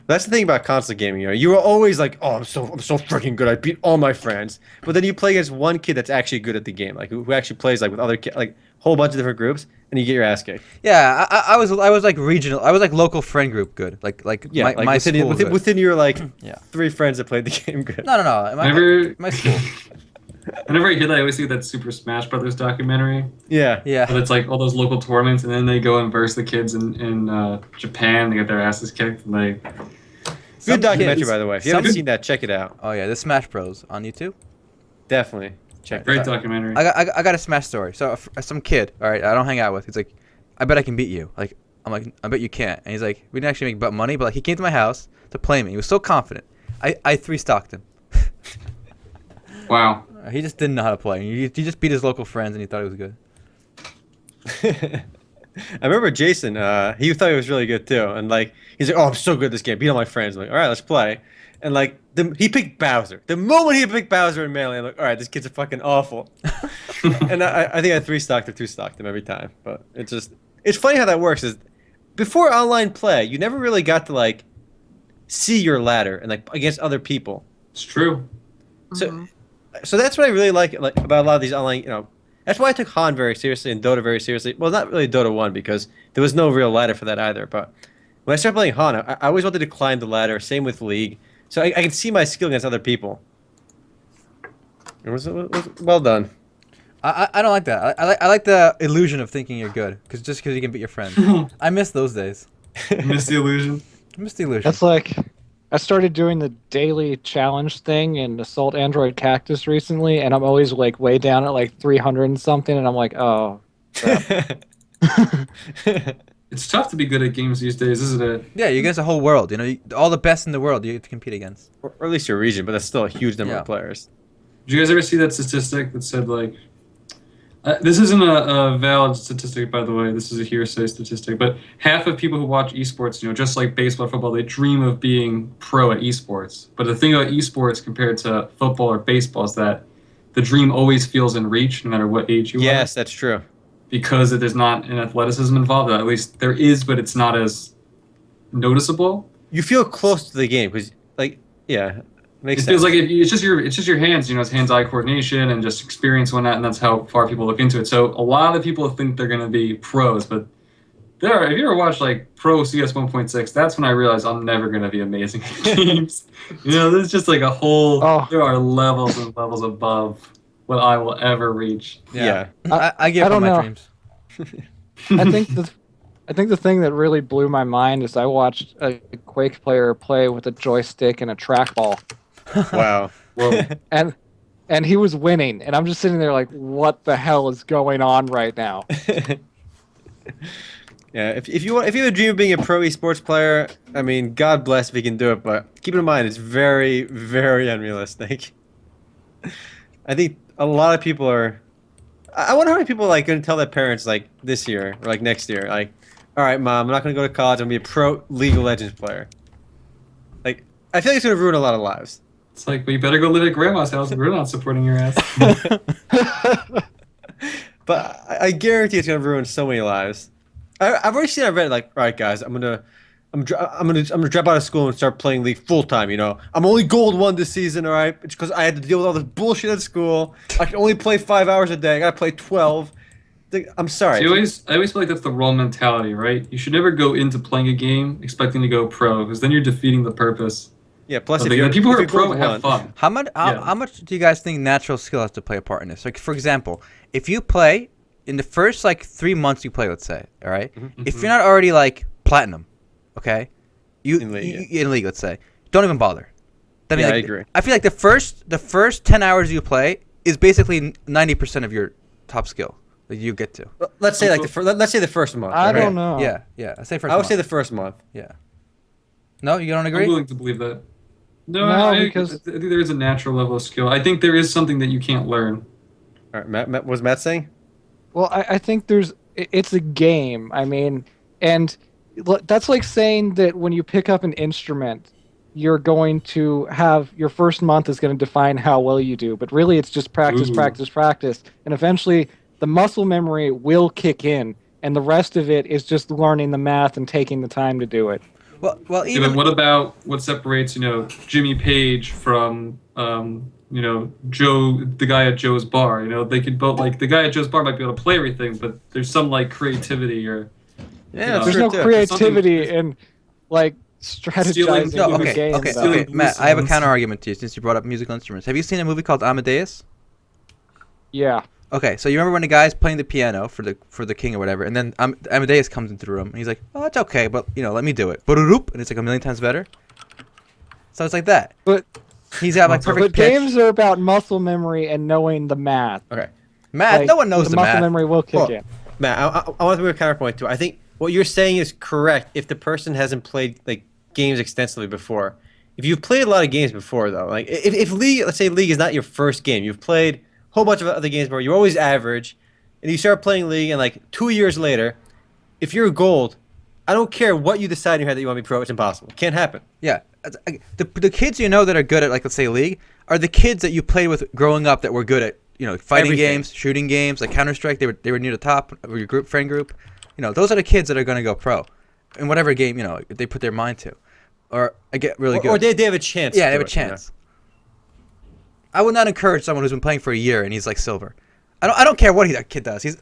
B: That's the thing about console gaming. You were always like, "Oh, I'm so freaking good. I beat all my friends." But then you play against one kid that's actually good at the game, like who actually plays like with other like a whole bunch of different groups, and you get your ass kicked.
A: Yeah, I was like regional. I was like local friend group good. Like
B: Yeah,
A: my,
B: like
A: my
B: within,
A: school
B: within,
A: good.
B: within your like
A: Yeah.
B: 3 friends that played the game good.
A: No. My school.
C: Whenever I hear that, I always see that Super Smash Brothers documentary.
B: Yeah.
A: Yeah.
C: But it's like all those local tournaments, and then they go and verse the kids in Japan. They get their asses kicked, and they.
B: Good documentary,
A: kids-
B: by the way. If you
A: some
B: haven't
A: kid-
B: seen that, check it out.
A: Oh yeah, the Smash Bros on YouTube.
B: Definitely check
C: Great
B: it out.
C: documentary.
A: I got a Smash story. So some kid, all right, I don't hang out with. He's like, I bet I can beat you. Like I'm like, I bet you can't. And he's like, we didn't actually make money, but like he came to my house to play me. He was so confident. I 3-stocked him.
C: Wow.
A: He just didn't know how to play. He just beat his local friends, and he thought he was good.
B: I remember Jason. He thought he was really good too, and like he's like, "Oh, I'm so good at this game. Beat all my friends." I'm like, "All right, let's play." And like he picked Bowser. The moment he picked Bowser in Melee, I'm like, "All right, this kid's fucking awful." And I think I 3-stocked or 2-stocked him every time. But it's funny how that works. Is before online play, you never really got to like see your ladder and like against other people.
C: It's true.
B: So so that's what I really like about a lot of these online. That's why I took Han very seriously and Dota very seriously. Well, not really Dota 1 because there was no real ladder for that either. But when I started playing Han, I always wanted to climb the ladder. Same with League, so I can see my skill against other people. It was well done.
A: I don't like that. I like the illusion of thinking you're good, because you can beat your friends. I miss those days.
C: Miss the illusion.
A: I miss the illusion.
D: That's like, I started doing the daily challenge thing in Assault Android Cactus recently, and I'm always like way down at like 300 and something, and I'm like, oh.
C: It's tough to be good at games these days, isn't it?
A: Yeah, you're against the whole world. All the best in the world you get to compete against.
B: Or at least your region, but that's still a huge number
A: Yeah.
B: of players.
C: Did you guys ever see that statistic that said like, this isn't a valid statistic, by the way. This is a hearsay statistic. But half of people who watch esports, just like baseball, football, they dream of being pro at esports. But the thing about esports compared to football or baseball is that the dream always feels in reach, no matter what age you are.
B: Yes, that's true.
C: Because there's not an athleticism involved. At least there is, but it's not as noticeable.
B: You feel close to the game because, like, yeah, makes
C: It
B: sense.
C: feels like it's just your hands, it's hands-eye coordination and just experience and that's how far people look into it. So a lot of people think they're going to be pros, but if you ever watch like Pro CS 1.6, that's when I realized I'm never going to be amazing at games. There's just like a whole. There are levels and levels above what I will ever reach.
B: Yeah.
A: I give
D: I
A: up
D: don't
A: my
D: know.
A: dreams.
D: I think the thing that really blew my mind is I watched a Quake player play with a joystick and a trackball,
B: Wow.
C: Whoa.
D: and he was winning, and I'm just sitting there like, what the hell is going on right now?
B: Yeah, if you have a dream of being a pro esports player, I mean, God bless if you can do it, but keep in mind it's very, very unrealistic. I think a lot of people are. I wonder how many people are like going to tell their parents like this year or like next year, like, all right, Mom, I'm not going to go to college. I'm going to be a pro League of Legends player. Like, I feel like it's going to ruin a lot of lives.
C: It's like, well, you better go live at grandma's house. We're not supporting your ass.
B: But I guarantee it's going to ruin so many lives. I've already seen. I read like, all right, guys, I'm gonna drop out of school and start playing League full time. I'm only gold 1 this season. All right, it's because I had to deal with all this bullshit at school. I can only play 5 hours a day. I gotta play 12. I'm sorry.
C: See, I always feel like that's the wrong mentality, right? You should never go into playing a game expecting to go pro, because then you're defeating the purpose.
B: Yeah. Plus,
C: of
B: if
C: the
B: you're
C: game. People who
B: if
C: are
B: you're
C: pro
B: gold
C: have
B: 1,
C: fun.
A: How much do you guys think natural skill has to play a part in this? Like, for example, if you play in the first like 3 months you play, let's say, all right? If you're not already like platinum, okay,
B: In League,
A: in League, let's say, don't even bother. That means,
B: Yeah, I
A: like,
B: agree.
A: I feel like the first 10 hours you play is basically 90% of your top skill that you get to.
B: let's say like let's say the first month.
D: I
B: right?
D: don't know.
A: Yeah. I say first.
B: I would
A: month.
B: say the first month.
A: Yeah. No, you don't
C: I'm
A: agree?
C: willing to believe that. No,
D: No,
C: because I think there is a natural level of skill. I think there is something that you can't learn.
B: All right, Matt, what was Matt saying?
D: Well, I think it's a game. I mean, and that's like saying that when you pick up an instrument, you're going to have your first month is going to define how well you do, but really it's just practice,
C: Ooh.
D: practice, practice, and eventually the muscle memory will kick in, and the rest of it is just learning the math and taking the time to do it.
A: Well,
C: Yeah, but
A: even
C: what about what separates, Jimmy Page from, Joe, the guy at Joe's bar? They could both, like, the guy at Joe's bar might be able to play everything, but there's some, like, creativity or,
B: Yeah, that's
D: There's
B: true
D: no
B: too.
D: creativity
C: Something-
D: in like
C: Stealing-
D: strategizing
A: no,
D: in the
A: okay,
D: game.
A: okay,
D: though.
C: Stealing
A: okay, Matt. I have a
C: blues
A: counter
C: sounds.
A: argument to you since you brought up musical instruments. Have you seen a movie called Amadeus?
D: Yeah.
A: Okay, so you remember when the guy's playing the piano for the king or whatever, and then Amadeus comes into the room and he's like, "Oh, it's okay, but let me do it." And it's like a million times better. So it's like that.
D: But
A: He's got like
C: But
A: perfect
D: but
A: pitch.
D: games are about muscle memory and knowing the math.
B: Okay,
A: Math.
D: Like,
A: No one knows the
D: muscle
A: math.
D: memory will kick
B: Well,
D: in.
B: Matt, I want to make a counterpoint too. I think what you're saying is correct if the person hasn't played like games extensively before. If you've played a lot of games before, though, like if League, let's say League is not your first game, you've played a whole bunch of other games where you're always average, and you start playing League, and like 2 years later, if you're gold, I don't care what you decide in your head that you want to be pro, it's impossible. It can't happen.
A: Yeah, the kids that are good at, like, let's say League are the kids that you played with growing up that were good at fighting
B: Everything.
A: games, shooting games, like Counter-Strike. They were near the top of your friend group. Those are the kids that are going to go pro in whatever game they put their mind to, or I get really good.
B: Or they have a chance.
A: Yeah,
B: to
A: they have a
B: do it,
A: chance. I would not encourage someone who's been playing for a year and he's like silver. I don't care what that kid does. He's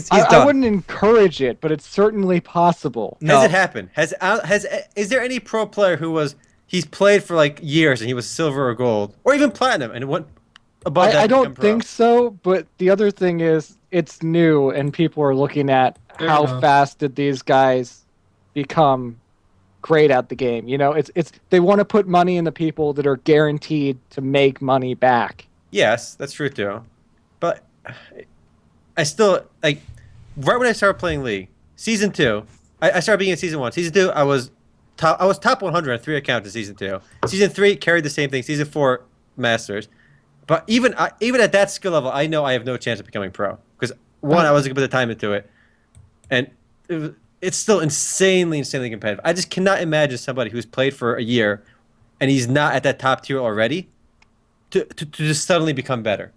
D: I
A: done.
D: wouldn't encourage it, but it's certainly possible.
B: Has
A: No.
B: it happened? Is there any pro player he's played for like years and he was silver or gold or even platinum and went above that?
D: I
B: to become
D: don't
B: pro?
D: think so, but the other thing is it's new and people are looking at
C: Fair
D: how
C: enough.
D: fast did these guys become great at the game. It's they want to put money in the people that are guaranteed to make money back.
B: Yes, that's true too. But I still like right when I started playing League, season 2. I started being in season 1. Season 2, I was top 100 on 3 accounts in season 2. Season 3 carried the same thing. Season 4, Masters. But even at that skill level, I know I have no chance of becoming pro because one, I wasn't going to put the time into it, and it's still insanely competitive. I just cannot imagine somebody who's played for a year and he's not at that top tier already to just suddenly become better.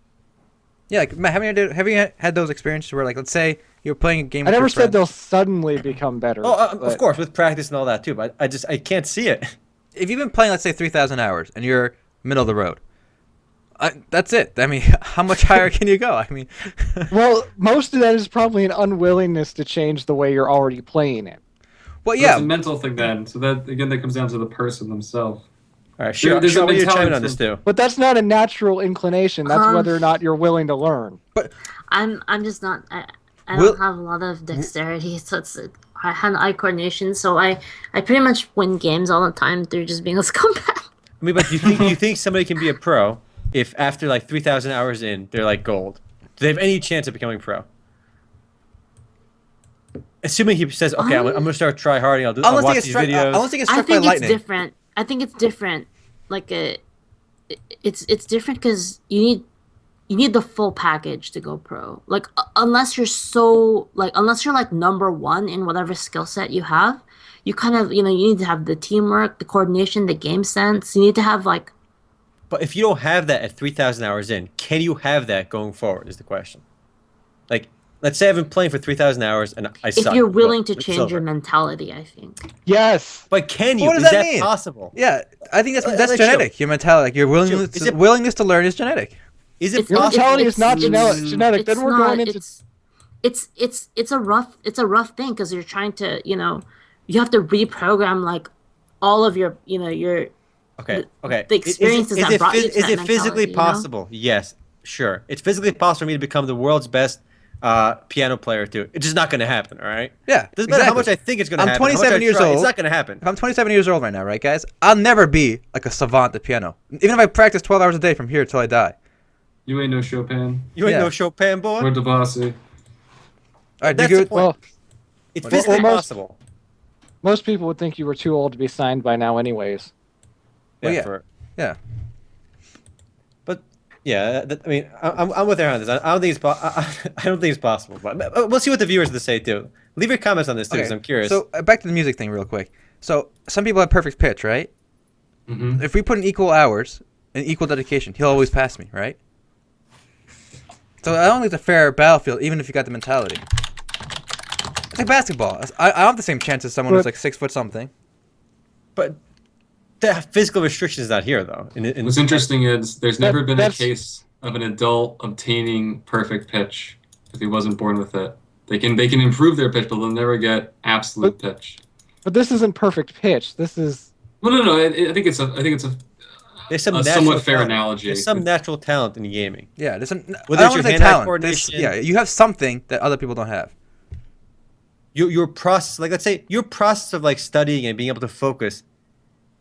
A: Yeah, like, Matt, have you had those experiences where, like, let's say you're playing a game
D: I
A: with your
D: never said
A: friends?
D: they'll suddenly become better.
B: Oh, of
D: but-
B: course, with practice and all that too. But I can't see it.
A: If you've been playing, let's say, 3,000 hours and you're middle of the road, that's it. I mean, how much higher can you go? I mean,
D: Well, most of that is probably an unwillingness to change the way you're already playing it.
A: well,
C: It's
A: yeah.
C: a mental thing then. So that comes down to the person themselves.
B: All right, sure.
C: There's a
B: What are you
C: mentality
B: chiming on this
C: thing.
B: too?
D: But that's not a natural inclination. That's
E: Um,
D: whether or not you're willing to learn.
E: I'm just not. I
A: Will-
E: don't have a lot of dexterity, so it's hand-eye coordination. So I pretty much win games all the time through just being a scumbag.
B: I mean, but do you think somebody can be a pro if after like 3,000 hours in they're like gold? Do they have any chance of becoming pro? Assuming he says, "Okay, I'm gonna start try harding. I'll
A: Unless they
B: watch
A: get
B: these
A: struck,
B: videos."
A: unless they get
E: I
A: struck by
E: think it's
A: lightning.
E: different. I think it's different. Like it's different because you need the full package to go pro. Like unless you're like number one in whatever skill set you have, you kind of you need to have the teamwork, the coordination, the game sense. You need to have like
B: But if you don't have that at 3,000 hours in, can you have that going forward? Is the question. Like, let's say I've been playing for 3,000 hours and I suck.
E: if you're willing to
B: Well,
E: change
B: silver.
E: your mentality. I think.
D: Yes.
B: But can you?
A: What does
B: Is
A: that
B: that
A: mean?
B: possible?
A: Yeah, I think that's
B: Like,
A: genetic. Your mentality, like your
B: Is it-
A: willingness to learn, is genetic.
B: Is it
D: Your
B: possible?
D: mentality is not
E: it's-
D: genetic. Then
E: It's
D: we're
E: not,
D: going into
E: it's a rough thing because you're trying to you have to reprogram like all of your
B: Okay. Okay.
E: the experiences that brought you to
B: is
E: that
B: it physically
E: mentality,
B: possible? Yes, sure. It's physically possible for me to become the world's best piano player too. It's just not going to happen. All right.
A: Yeah,
B: Doesn't matter how
A: exactly.
B: much I think it's going to
A: I'm
B: happen. how much
A: 27
B: I
A: years
B: try,
A: old.
B: It's not going to happen.
A: If I'm 27 years old right now, right, guys, I'll never be like a savant at piano. Even if I practice 12 hours a day from here till I die.
C: You ain't no Chopin
B: You ain't
A: Yeah.
B: no Chopin boy.
C: or Debussy.
A: All right,
B: That's
A: do you
B: the
A: good?
B: point.
D: well,
B: It's
A: Well,
B: physically
D: most-
B: possible.
D: most people would think you were too old to be signed by now, anyways.
A: Well, yeah.
B: For,
A: Yeah.
B: but yeah, I mean, I'm with Aaron on this. I don't think it's I don't think it's possible. But we'll see what the viewers have to say too. Leave your comments on this too, because I'm curious.
A: So back to the music thing real quick. So some people have perfect pitch, right?
C: Hmm.
A: If we put in equal hours and equal dedication, he'll always pass me, right? So I don't think it's a fair battlefield, even if you got the mentality. It's like basketball. I don't have the same chance as someone who's like 6 foot something.
B: But the physical restriction is not here, though.
C: What's interesting is there's never been a
D: that's-
C: case of an adult obtaining perfect pitch if he wasn't born with it. They can improve their pitch, but they'll never get absolute pitch.
D: But this isn't perfect pitch. This is
C: No. I think it's a
B: There's some
C: a
B: natural
C: somewhat fair
B: talent.
C: analogy.
B: There's some natural talent in gaming.
A: Yeah, there's some.
B: Whether
A: I
B: it's
A: don't
B: your
A: want to say
B: hand-eye
A: talent.
B: coordination-
A: Yeah, you have something that other people don't have.
B: Your process, like let's say your process of like studying and being able to focus,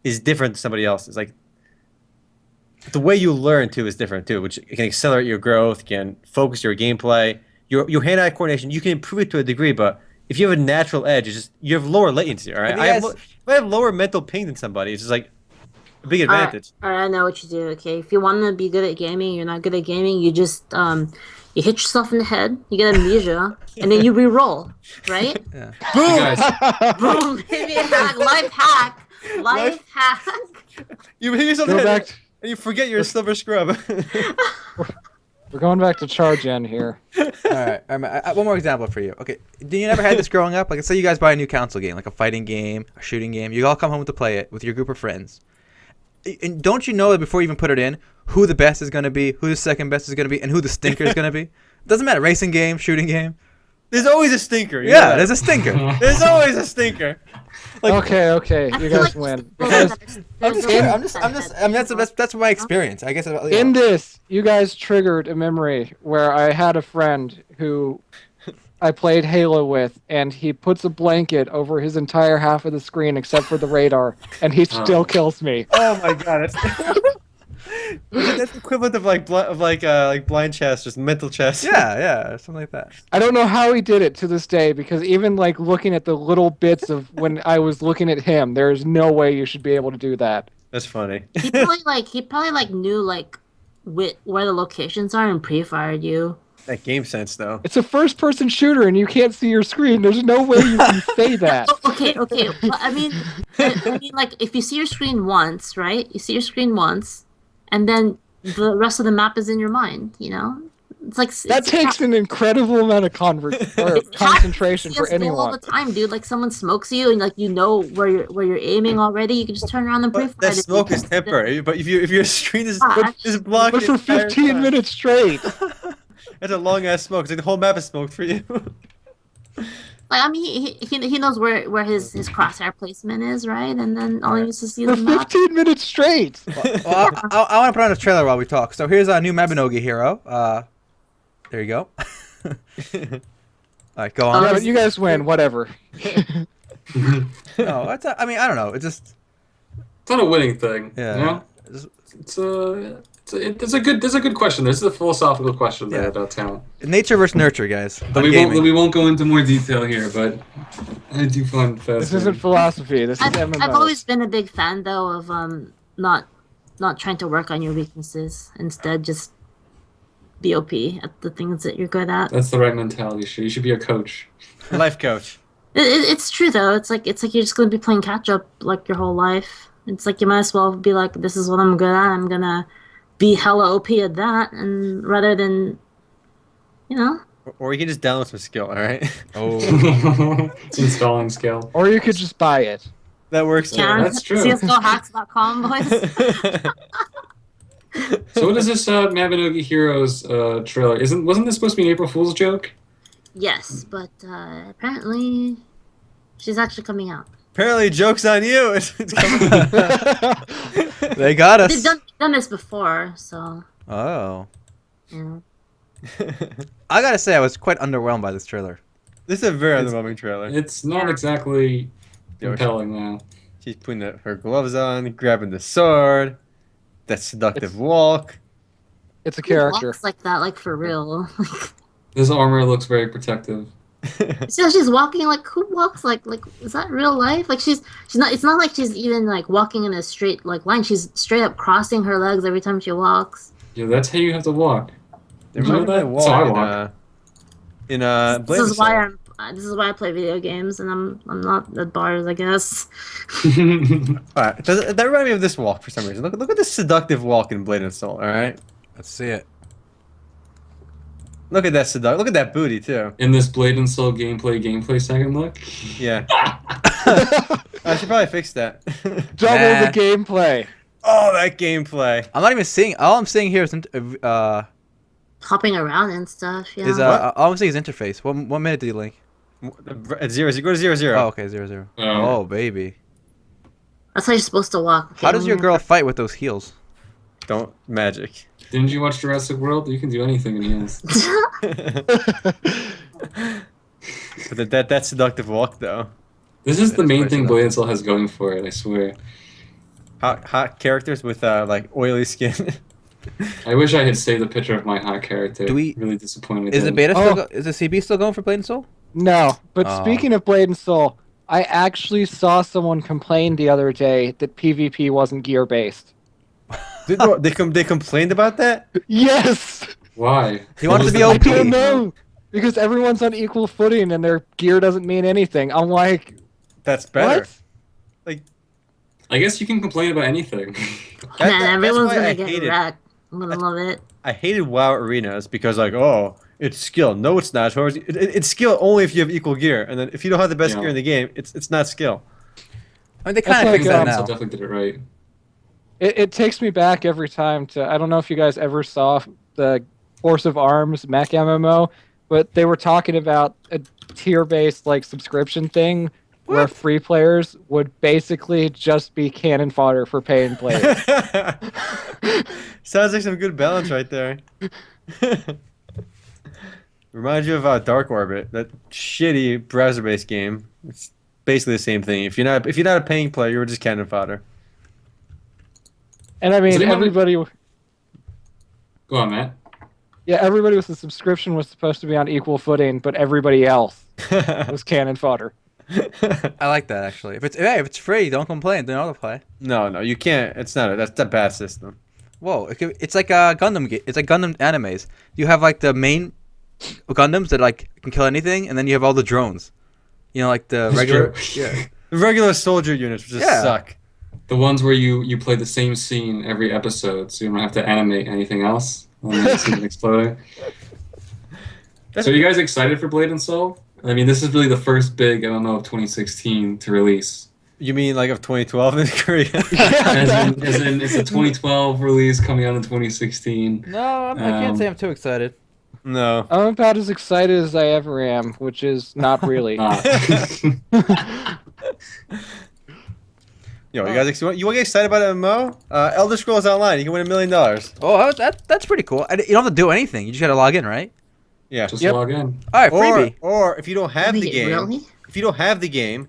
B: is different than somebody else's. Like the way you learn too is different too, which can accelerate your growth, can focus your gameplay, your hand-eye coordination. You can improve it to a degree, but if you have a natural edge, it's just you have lower latency. All right,
A: Have you guys-
B: if I have lower mental ping than somebody, it's just like a big advantage.
E: Alright, I know what you do. Okay, if you want to be good at gaming, you're not good at gaming. You just you hit yourself in the head. You get amnesia, and then you re-roll, right?
A: Yeah.
C: You guys,
E: Boom, baby, hack, life hack, life hack.
B: You hit yourself in
D: Go
B: the head,
D: back.
B: and you forget you're a silver scrub.
D: We're going back to charge end here.
A: All right. One more example for you. Okay. Did you never had this growing up? Like, let's say you guys buy a new console game, like a fighting game, a shooting game. You all come home to play it with your group of friends. And don't you know that before you even put it in, who the best is going to be, who the second best is going to be, and who the stinker is going to be? Doesn't matter. Racing game, shooting game.
B: There's always a stinker. you know
A: Yeah,
B: that.
A: there's a stinker.
B: There's always a stinker.
D: Okay,
E: I
D: you
E: feel
D: guys
E: like
D: win.
E: there's
A: I mean, that's my experience. I guess.
D: In this, you guys triggered a memory where I had a friend who I played Halo with, and he puts a blanket over his entire half of the screen except for the radar, and he still kills me.
B: Oh my god, that's equivalent of like blind chess, just mental chess.
A: Yeah, something like that.
D: I don't know how he did it to this day, because even like looking at the little bits of when I was looking at him, there's no way you should be able to do that.
B: That's funny.
E: he probably knew like where the locations are and pre-fired you.
B: That game sense though.
D: It's a first-person shooter, and you can't see your screen. There's no way you can say that.
E: Okay. But I mean, like if you see your screen once, right? You see your screen once, and then the rest of the map is in your mind. You know, it's like
D: That takes an incredible amount of concentration for
E: all
D: anyone.
E: the time, dude. Like someone smokes you, and like you know where you're aiming already. You can just turn around and pre-fire.
B: But that smoke is temporary. But if your screen is blocked
D: But for 15 minutes straight.
B: That's a long ass smoke. It's like the whole map is smoked for you.
E: Like I mean, he knows where his crosshair placement is, right? And then all he needs to see
D: For
E: the map.
D: 15 minright straight.
A: Well, I want to put on a trailer while we talk. So here's our new Mabinogi hero. There you go. All right, go on.
D: Yeah, but you guys win, whatever.
A: No, I mean, I don't know. It's just.
C: it's not a winning thing.
A: Yeah.
C: You know? It's a good question. This is a philosophical question there about talent.
A: Nature versus nurture, guys.
C: But we won't go into more detail here, but I do find
D: This
C: fascinating.
D: isn't philosophy. This is
E: I've
D: MMO.
E: always been a big fan though of not trying to work on your weaknesses. Instead, just be OP at the things that you're good at.
C: That's the right mentality. You should be a coach.
B: Life coach.
E: It's true though. It's like you're just gonna be playing catch up like your whole life. It's like you might as well be like, this is what I'm good at. I'm gonna be hella OP at that, and rather than, you know.
B: Or you can just download some skill. All right.
A: Oh.
C: Installing skill.
D: Or you could just buy it.
B: That works too.
E: Yeah,
C: that's true.
E: CSGOHacks.com, boys.
C: So what is this Mabinogi Heroes trailer? Wasn't this supposed to be an April Fool's joke?
E: Yes, but apparently she's actually coming out.
B: Apparently, joke's on you. It's coming.
A: They got us.
E: They've done this before, so.
A: Oh.
E: Yeah.
A: I gotta say, I was quite underwhelmed by this trailer.
B: This is a very underwhelming trailer.
C: It's not exactly compelling now.
B: She's putting her gloves on, grabbing the sword. That seductive walk.
D: It's a
E: Who
D: character.
E: walks like that, like for real.
C: This armor looks very protective.
E: So she's walking like, who walks like is that real life? Like she's not. It's not like she's even like walking in a straight like line. She's straight up crossing her legs every time she walks.
C: Yeah, that's how you have to walk.
B: They
C: You know
B: remember that
C: that? That's how I
B: walk
C: walk.
B: in
E: This is why This is why I play video games, and I'm not at bars, I guess.
B: Alright, that remind me of this walk for some reason. Look at this seductive walk in Blade and Soul, alright?
A: Let's see it.
B: Look at that seductive. Look at that booty, too.
C: In this Blade and Soul gameplay second look.
B: Yeah. I should probably fix that.
D: Double
A: Nah.
D: the gameplay.
B: Oh, that gameplay.
A: I'm not even seeing. All I'm seeing here is
E: Hopping around and stuff. Yeah.
A: all I'm seeing is interface. What minute did you link?
B: At 0, go to 0, 0.
A: Oh, okay, 0, 0. Oh, baby.
E: That's how you're supposed to walk. Okay,
A: How does your girl fight with those heels?
B: Don't magic.
C: Didn't you watch Jurassic World? You can do anything in heels.
B: But that seductive walk, though.
C: This is the
A: That's
C: main
A: quite
C: thing
A: seductive.
C: Blade and Soul has going for it, I swear.
B: Hot characters with like oily skin.
C: I wish I had saved a picture of my hot character.
A: Do we-
C: Really disappointed.
A: Is the
C: in.
A: beta
D: Oh.
A: is the CB still going for Blade and Soul?
D: No, but
A: Oh.
D: speaking of Blade and Soul, I actually saw someone complain the other day that PvP wasn't gear based.
B: They complained about that?
D: Yes.
C: Why?
A: He wanted
C: What
A: to
C: was
A: be
C: the
A: OP.
D: I
C: main
D: don't
C: thing?
D: know. Because everyone's on equal footing and their gear doesn't mean anything. I'm like,
B: That's better.
D: what?
C: I guess you can complain about anything.
E: Man, everyone's
B: why I
E: gonna get
B: hate it.
E: wrecked. I'm gonna love it.
B: I hated WoW arenas because like, oh, it's skill. No, it's not. It's skill only if you have equal gear, and then if you don't have the best
C: Yeah.
B: gear in the game, it's not skill.
A: I mean, they
D: That's
A: kind of
D: like,
A: fixed that
C: So
A: now.
C: definitely did it right.
D: It takes me back every time to. I don't know if you guys ever saw the Force of Arms mech MMO, but they were talking about a tier-based like subscription thing where
A: What?
D: free players would basically just be cannon fodder for paying players.
B: Sounds like some good balance right there. Reminds you of Dark Orbit, that shitty browser-based game. It's basically the same thing. If you're not a paying player, you're just cannon fodder.
D: And I mean,
C: Does anyone-
D: everybody,
C: Go on, Matt.
D: yeah, everybody with the subscription was supposed to be on equal footing, but everybody else was cannon fodder.
A: I like that actually. If it's free, don't complain. Don't autoplay.
B: No, you can't. It's not. That's a bad system.
A: Whoa, it's like a Gundam. It's like Gundam animes. You have like the main Gundams that like can kill anything, and then you have all the drones. You know, like the
C: That's
A: regular.
C: true.
A: Yeah.
B: The regular soldier units just
A: Yeah.
B: suck.
C: The ones where you play the same scene every episode, so you don't have to animate anything else. Exploding. So are you guys excited for Blade and Soul? I mean, this is really the first big MMO of 2016 to release.
B: You mean like of 2012 in Korea?
C: As in, it's a 2012 release coming out in 2016.
A: No, I can't say I'm too excited.
B: No.
D: I'm about as excited as I ever am, which is not really.
C: Not.
B: Yo, you guys get excited about MMO? Elder Scrolls Online, you can win $1 million.
A: Oh, that's pretty cool. You don't have to do anything. You just gotta log in, right?
B: Yeah.
C: Just
D: Yep.
C: log in.
A: All right, freebie.
B: Or if you don't have the
E: Wait,
B: game,
E: really?
B: if you don't have the game,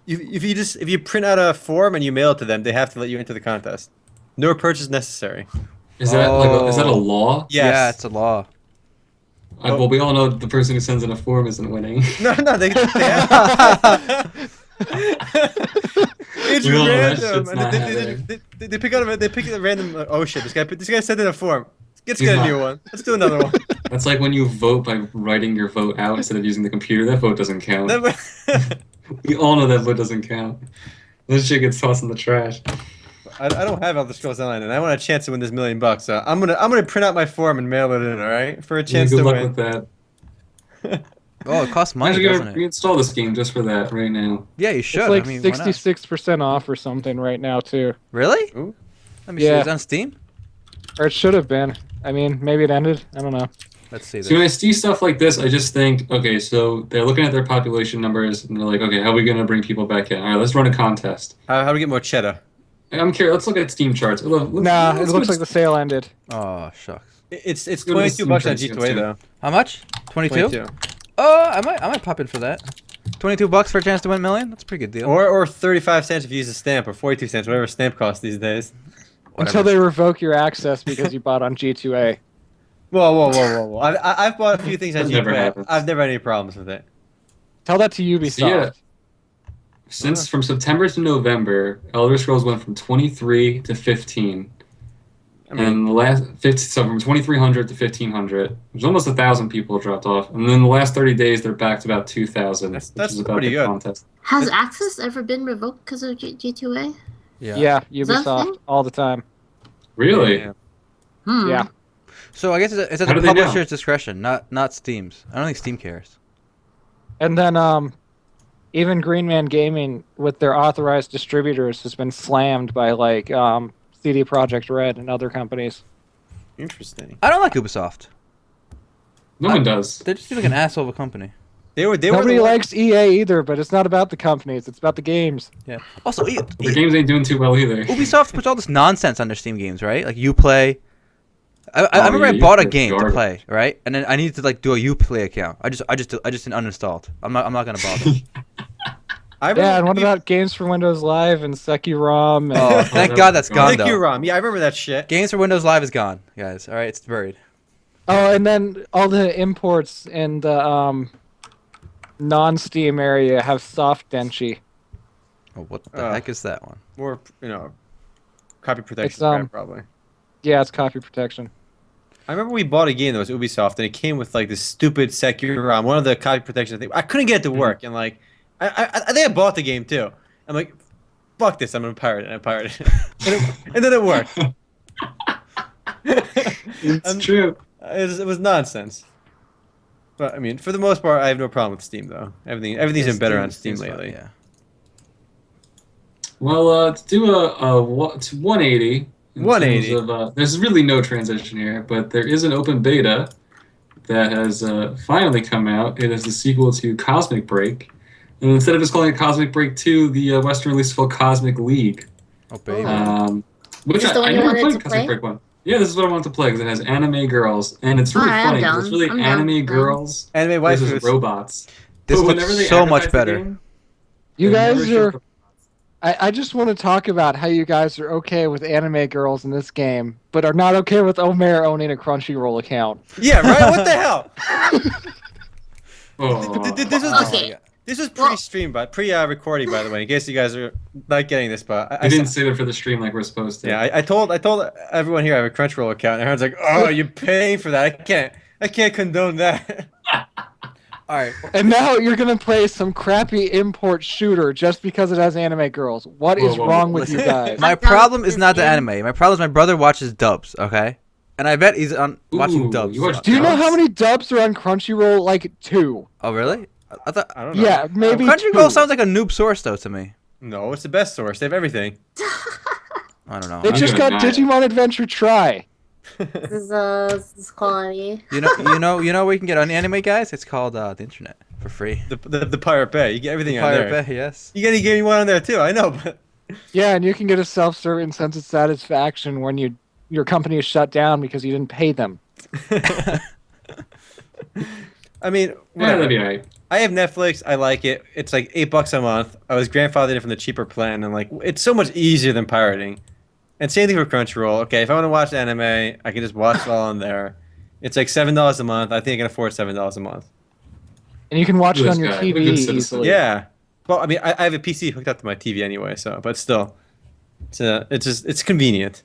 B: if you print out a form and you mail it to them, they have to let you into the contest. No purchase necessary.
C: Is that is that a law?
B: Yes.
A: Yeah, it's a law.
C: Well, we all know the person who sends in a form isn't winning.
B: No, they have. It's
C: We all know that
B: random.
C: shit's
B: And
C: not
B: they
C: happening.
B: they pick a random. Oh shit! This guy sent in a form. Let's
C: He's
B: get a
C: not.
B: new one. Let's do another one.
C: That's like when you vote by writing your vote out instead of using the computer. That vote doesn't count. We all know that vote doesn't count. This shit gets tossed in the trash.
B: I don't have Elder Scrolls Online, and I want a chance to win this $1 million. So I'm gonna print out my form and mail it in. All right, for a
C: Yeah,
B: chance
C: good
B: to
C: luck
B: win.
C: with that.
A: Oh, it costs
C: I'm
A: money,
C: actually
A: doesn't
C: gonna
A: it?
C: reinstall this game just for that right now.
A: Yeah, you should.
D: It's like
A: I mean, why not?
D: 66% off or something right now too,
A: Really?
B: Ooh.
A: Let me see.
D: Yeah.
A: Is it on Steam?
D: or it should have been. I mean, maybe it ended. I don't know.
A: Let's see
C: So when I
A: this.
C: see stuff like this, I just think, okay, so they're looking at their population numbers and they're like, okay, how are we gonna bring people back in? All right, let's run a contest.
B: How do we get more cheddar?
C: I'm curious. Let's look at Steam charts.
D: Nah, it looks like the sale ended.
A: Oh shucks.
B: It's
C: go to
B: $22
C: Steam
B: on
C: Trends,
B: G2A
C: too.
B: though.
A: How much? 22? Oh, I might pop in for that. $22 for a chance to win $1 million. That's a pretty good deal.
B: Or 35 cents if you use a stamp, or 42 cents, whatever stamp costs these days.
D: Until they revoke your access because you bought on G2A.
B: Whoa. I've bought a few things on
C: That never
B: G2A.
C: happens.
B: I've never had any problems with it.
D: Tell that to Ubisoft.
C: Yeah. Since from September to November, Elder Scrolls went from 23 to 15.
B: I mean,
C: And the last 50, so from 2,300 to 1,500, there's almost 1,000 people dropped off. And then the last 30 days, they're back to about 2,000,
B: That's
C: which is about
B: pretty
C: the
B: good.
C: contest.
E: Has access ever been revoked because of G2A?
D: Yeah,
E: Is that a
D: Ubisoft
E: thing?
D: all the time.
C: Really?
B: yeah.
D: Yeah.
A: So I guess it's at
C: How
A: the
C: do they know?
A: publisher's discretion, not Steam's. I don't think Steam cares.
D: And then even Green Man Gaming with their authorized distributors has been slammed by like CD Projekt Red and other companies.
B: Interesting.
A: I don't like Ubisoft.
C: No one does.
A: They just seem like an asshole of a company.
B: They were
D: Nobody
B: the
D: likes EA either, but it's not about the companies; it's about the games.
A: Yeah. Also,
C: Their games ain't doing too well either.
A: Ubisoft puts all this nonsense on their Steam games, right? Like Uplay. I remember
C: yeah,
A: I bought a
C: Uplay's
A: game to
C: garbage.
A: play, right? And then I needed to like do a Uplay account. I just didn't uninstalled. I'm not gonna bother.
B: I
D: Yeah, and what about games for Windows Live and Sekirom? And
A: Oh, thank God that's gone
B: Thank
A: though.
B: you, Rom. Yeah, I remember that shit.
A: Games for Windows Live is gone, guys. All right, it's buried.
D: Oh, and then all the imports in the non-Steam area have soft denshi.
A: Oh, what the heck is that one?
B: More, copy protection
D: It's,
B: crap, probably.
D: Yeah, it's copy protection.
B: I remember we bought a game that was Ubisoft, and it came with like this stupid Sekirom, one of the copy protection things. I couldn't get it to work, and like, I think I bought the game too. I'm like, fuck this, I'm gonna pirate it. And I pirated it, and then it worked.
C: It's true.
B: It was nonsense. But I mean, for the most part, I have no problem with Steam though. Everything's been better on Steam
A: Steam's fine,
B: lately.
A: Yeah.
C: Well, to do a 180. in
B: 180.
C: terms of, there's really no transition here, but there is an open beta that has finally come out. It is the sequel to Cosmic Break. And instead of just calling it Cosmic Break 2, the Western release is called Cosmic League.
A: Oh baby.
C: Which
E: Is this the one
C: I
E: you
C: never
E: wanted
C: played
E: to
C: Cosmic
E: play?
C: Break 1. Yeah, this is what I wanted to play because it has anime girls. And it's really
E: Alright,
C: funny
E: I'm
C: 'cause it's
E: down.
C: really
E: I'm down.
C: anime
E: Down.
C: girls
B: Anime
C: versus
B: waifus.
C: robots.
A: This
C: But
A: looks
C: whenever they
A: so much
C: advertise the
A: better.
C: game,
D: You
C: they
D: guys
C: never show
D: are.
C: the-
D: I just want to talk about how you guys are okay with anime girls in this game, but are not okay with Omer owning a Crunchyroll account.
B: Yeah, right. What the hell?
C: Oh.
B: This was
E: Okay.
B: this was pre-stream, but pre-recording, by the way, in case you guys are not getting this. But
C: I didn't save it for the stream like we're supposed to.
B: Yeah, I told everyone here I have a Crunchyroll account, and everyone's like, "Oh, you're paying for that? I can't condone that."
A: All right.
D: And now you're gonna play some crappy import shooter just because it has anime girls. What is
C: Whoa,
D: wrong with you
A: listen.
D: guys?
A: My
E: I'm done
A: problem
E: with
A: is
E: this
A: not the
E: game.
A: anime. My problem is my brother watches dubs. Okay, and I bet he's on watching
C: Ooh,
A: dubs.
C: you watch
D: Do you know
C: dubs?
D: how many dubs are on Crunchyroll? Like 2.
A: Oh really? I thought
B: I don't know.
D: Yeah, maybe
A: Crunchyroll
D: 2.
A: sounds like a noob source though to me.
B: No, it's the best source. They have everything.
A: I don't know.
D: They
C: I'm
D: just
C: gonna
D: got
C: die.
D: Digimon Adventure Try.
E: This is quality.
A: You know where you can get on anime, guys? It's called the internet for free.
B: The Pirate Bay. You get everything on
A: Pirate
B: there.
A: Bay, yes.
B: You get any game you want on there too. I know, but
D: Yeah, and you can get a self-serving sense of satisfaction when your company is shut down because you didn't pay them.
B: I mean,
C: Yeah,
B: whatever.
C: that'd be alright.
B: I have Netflix. I like it. It's like $8 a month. I was grandfathered in from the cheaper plan, and like it's so much easier than pirating. And same thing for Crunchyroll. Okay, if I want to watch anime, I can just watch it all on there. It's like $7 a month. I think I can afford $7 a month.
D: And you can watch it
C: This
D: on your
C: guy,
D: TV
C: what a good citizen.
D: easily.
B: Yeah. Well, I mean, I have a PC hooked up to my TV anyway, so but still, it's convenient.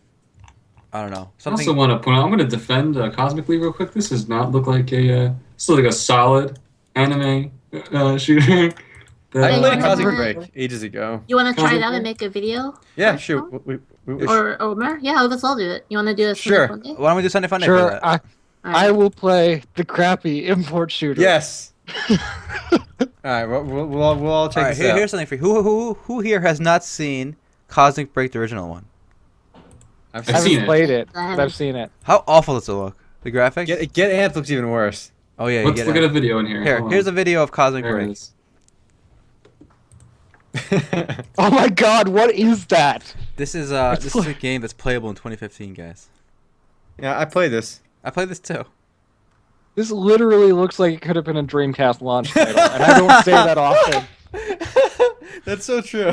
A: I don't know.
C: I also want to point out, I'm going to defend Cosmic League real quick. This does not look like a solid anime shooter.
B: I
E: Hey,
B: played
E: you
B: Cosmic
E: wanna-
B: Break ages ago.
E: You want to try
C: Cosmic
E: that and
C: Break?
E: make a video?
B: Yeah, sure.
E: Or Omer? Yeah, let's all do it. You want to do a
B: Sure.
E: Sunday Funday?
A: Why don't we do Sunday Funday for
D: Sure,
A: that?
E: All
D: I
E: right.
D: will play the crappy import shooter.
B: Yes. All right, we'll all check
A: All right,
B: this out.
A: here's something for you. Who here has not seen Cosmic Break, the original one?
B: I've
D: I
C: I've
D: haven't
C: seen it.
D: played it,
E: I
D: but I've seen it.
A: How awful does it look? The graphics?
B: Get Ant looks even worse.
A: Oh yeah, you
C: Let's
A: get
C: look
A: it.
C: at a video in here.
A: Here,
C: Hold
A: here's a
C: on.
A: video of Cosmic
C: There it
A: Break.
C: is.
D: Oh my god, what is that?
A: This is
D: It's
A: this is a
D: like-
A: game that's playable in 2015, guys.
B: Yeah, I played this.
A: I played this too.
D: This literally looks like it could have been a Dreamcast launch title, and I don't say that often.
B: That's so true.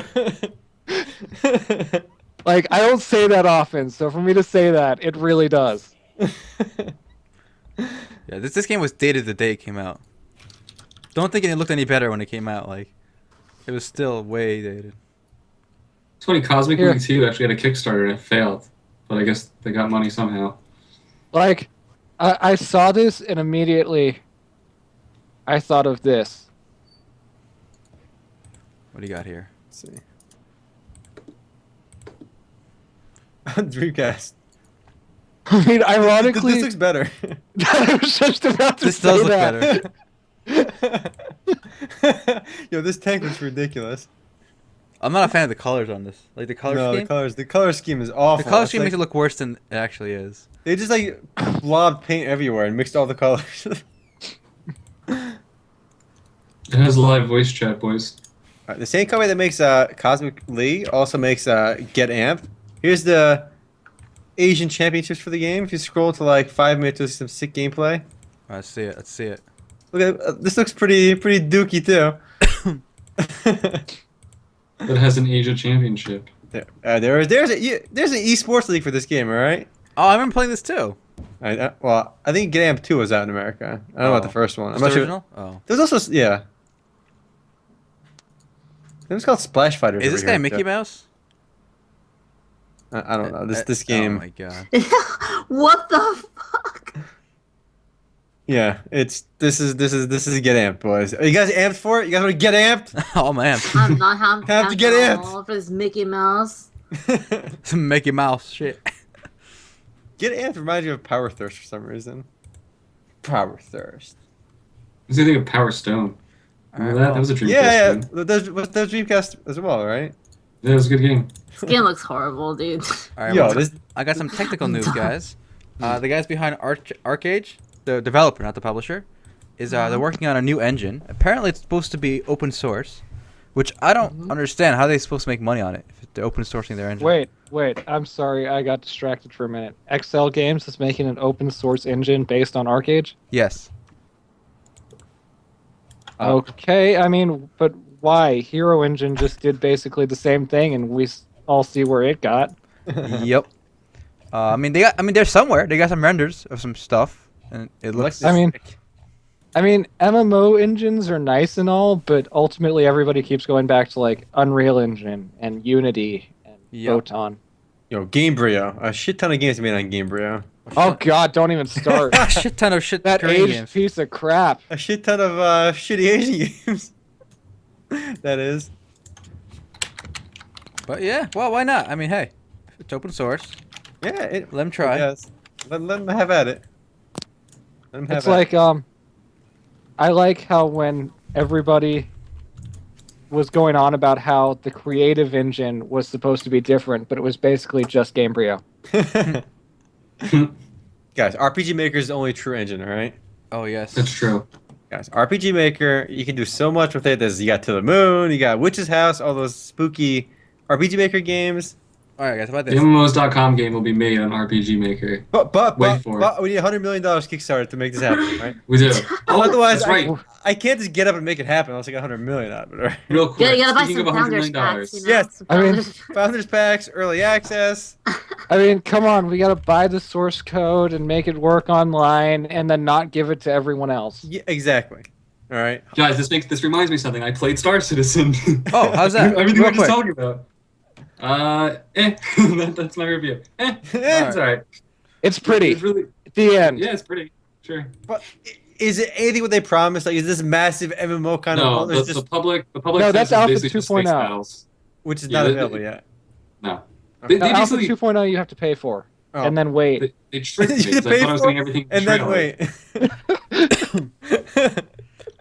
D: Like, I don't say that often, so for me to say that, it really does.
A: Yeah, this game was dated the day it came out. Don't think it looked any better when it came out. Like, it was still way dated.
C: It's funny, Cosmic
D: Here.
C: League 2 actually had a Kickstarter and it failed. but I guess they got money somehow.
D: Like, I saw this and immediately I thought of this.
A: What do you got here?
B: Let's see. Dreamcast.
D: I mean, ironically,
B: This looks better.
D: I was just about to
A: This
D: say
A: does look
D: that.
A: better.
B: Yo, this tank looks ridiculous.
A: I'm not a fan of the colors on this. Like the color
B: No,
A: scheme.
B: the color scheme is awful.
A: The color
B: It's
A: scheme
B: like-
A: makes it look worse than it actually is.
B: They just like blobbed paint everywhere and mixed all the colors.
C: It has live voice chat, boys.
B: The same company that makes Cosmic League also makes Get Amped. Here's the Asian Championships for the game. If you scroll to like 5 minutes of some sick gameplay.
A: Let's see it. Let's see it.
B: Look at this. Looks pretty dookie too.
C: It has an Asia championship.
B: There's an esports league for this game. All right.
A: Oh, I remember playing this too.
B: Well, I think Get Amped 2 was out in America. I don't know about the first one. I'm
A: It's
B: not
A: the
B: sure.
A: original? Oh.
B: There's also yeah. It was called Splash Fighters.
A: Is
B: over
A: this guy
B: here,
A: Mickey
B: too.
A: Mouse?
B: I don't know. This game.
A: Oh my god.
E: What the fuck?
B: Yeah, this is Get Amped, boys. Are you guys amped for it? You guys want to get amped?
A: Oh man.
E: I'm not
B: Have to get
E: at
B: it.
E: all for this Mickey Mouse.
A: Some Mickey Mouse shit.
B: Get amped reminds you of Power Thirst for some reason. Power Thirst.
C: What do you think of Power Stone? Remember that? That was a Dreamcast
B: Yeah,
C: game.
B: There's Dreamcast as well, right?
C: Yeah, it was a good game.
E: This game looks horrible, dude.
A: All right,
B: Yo,
A: well,
B: this
A: I got some technical news, guys. The guys behind Arcade, the developer, not the publisher, is they're working on a new engine. Apparently, it's supposed to be open source, which I don't understand how they're supposed to make money on it if they're open sourcing their engine.
D: Wait, I'm sorry, I got distracted for a minute. XL Games is making an open source engine based on Arcade?
A: Yes.
D: Okay, I mean, but why? Hero Engine just did basically the same thing, and we all see where it got.
A: Yep. I mean, they're somewhere. They got some renders of some stuff, and it looks.
D: I mean, MMO engines are nice and all, but ultimately everybody keeps going back to like Unreal Engine and Unity and
A: Yep.
D: Photon.
B: Yo, Gamebryo. A shit ton of games made on Gamebryo.
D: Oh God, don't even start.
A: a shit ton of shit.
D: That
A: Korean
D: aged
A: games.
D: piece of crap.
B: A shit ton of shitty Asian games. That is.
A: But yeah, well, why not? I mean, hey, it's open source.
B: Yeah,
A: Let them try.
B: Yes. Let them have at it. Let them have
D: It's
B: at
D: like I like how when everybody was going on about how the creative engine was supposed to be different, but it was basically just Gamebryo.
B: it. Guys, RPG Maker is the only true engine, all right?
A: Oh yes.
C: That's true.
B: Guys, RPG Maker, you can do so much with it. You got To the Moon, you got Witch's House, all those spooky RPG Maker games.
A: All right, guys. How about
C: The
A: this?
C: MMOs.com game will be made on RPG Maker.
B: But
C: Wait for it.
B: we need $100 million Kickstarter to make this happen, right?
C: We do. Oh,
B: Otherwise,
C: that's right.
B: I can't just get up and make it happen unless I got $100 million out of it. Right?
C: Real
E: You
C: quick.
E: gotta buy
C: Speaking
E: some
C: of $100
E: founders
C: million,
E: packs, you know?
B: Yes.
E: Some
D: I mean-
E: founders-
B: Founders packs, early access.
D: I mean, come on, we gotta buy the source code and make it work online, and then not give it to everyone else.
B: Yeah, exactly. All right.
C: guys, this reminds me of something. I played Star Citizen.
A: Oh, how's that?
C: Everything
A: Real
C: we're just
A: quick.
C: talking about. That's my review. It's alright.
D: It's pretty.
C: It's really,
D: The end.
C: yeah, it's pretty. Sure.
B: But is it anything what they promised? Like, is this massive MMO kind
C: No,
B: of?
C: the,
B: It's
C: the
B: just,
C: public.
D: No,
C: face
D: that's
C: is
D: Alpha
C: basically just
D: 2.0.
C: space battles.
B: which is
C: Yeah,
B: not
C: they-
B: available yet.
C: No.
B: Okay.
C: They
D: Alpha
C: basically
D: 2.0 you have to pay for,
B: Oh.
D: and then wait.
C: they tricked me.
B: You
C: 'Cause I
B: pay
C: thought I was
B: for
C: getting everything. in the
B: and then
C: trailer.
B: wait.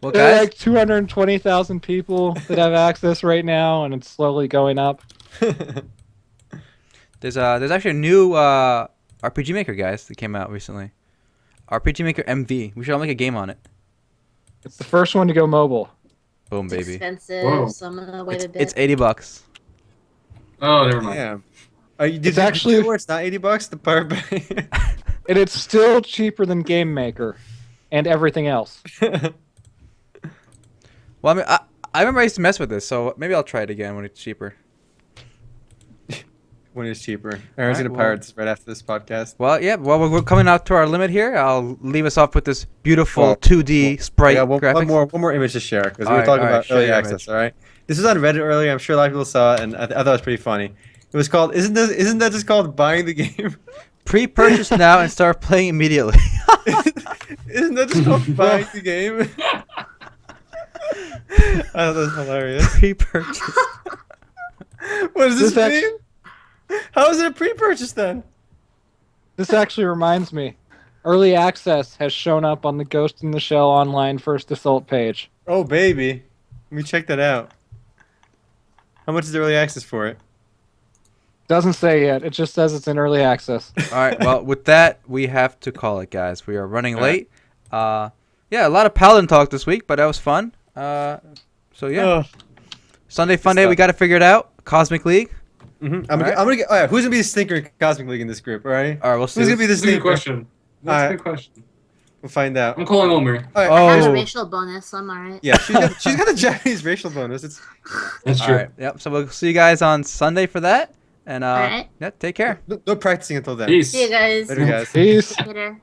A: Well,
D: There are
A: guys,
D: like 220,000 people that have access right now, and it's slowly going up.
A: there's actually a new RPG Maker, guys, that came out recently. RPG Maker MV. We should all make a game on it.
D: It's the first one to go mobile.
A: Boom,
E: It's
A: baby.
E: expensive,
C: Whoa.
E: so I'm gonna wait a bit.
A: It's $80.
C: Oh, never mind.
B: Damn. Did
D: It's
B: you
D: actually-
B: do it where it's not $80 the power bank?
D: And it's still cheaper than Game Maker and everything else.
A: Well, I mean, I remember I used to mess with this, so maybe I'll try it again when it's cheaper.
B: When it's cheaper. Aaron's
A: Alright,
B: gonna
A: well-
B: pirate this right after this podcast.
A: Well, yeah. Well, we're coming out to our limit here. I'll leave us off with this beautiful
B: Well,
A: 2D sprite
B: I got
A: graphics.
B: one more image to share because we were
A: Alright,
B: talking
A: alright,
B: about
A: share
B: early
A: your
B: access. All right, this was on Reddit earlier. I'm sure a lot of people saw it, and I thought it was pretty funny. It was called. Isn't that just called buying the game?
A: Pre-purchase now and start playing immediately.
B: Isn't that just called buying the game? I thought that was hilarious.
A: Pre-purchase.
B: What does this
D: This
B: mean? How is it a pre-purchase then?
D: This actually reminds me. Early access has shown up on the Ghost in the Shell online First Assault page.
B: Oh baby, let me check that out. How much is the early access for it?
D: Doesn't say yet. It just says it's in early access.
A: All right. Well, with that, we have to call it, guys. We are running
B: All
A: late. Yeah, a lot of Paladin talk this week, but that was fun. So yeah,
B: Oh.
A: Sunday Fun Day.
B: stuff.
A: We got to figure it out. Cosmic League.
B: I'm
A: Alright.
B: gonna get. Oh yeah, who's gonna be the stinker in Cosmic League in this group? All right.
A: All right, we'll see.
B: Who's gonna be the
C: That's a good
B: stinker?
C: question. That's a
B: Alright.
C: good question.
B: We'll find out.
C: I'm calling Omer.
B: All right.
E: I have
A: Oh.
E: a racial bonus, so I'm alright.
B: Yeah, she's got a Japanese racial bonus. It's
C: That's
A: All
C: true.
A: right. Yep. So we'll see you guys on Sunday for that. And
E: Alright.
A: yeah, take care.
B: no practicing until then.
C: Peace.
E: See you guys
B: Later, guys.
D: Peace.
E: later.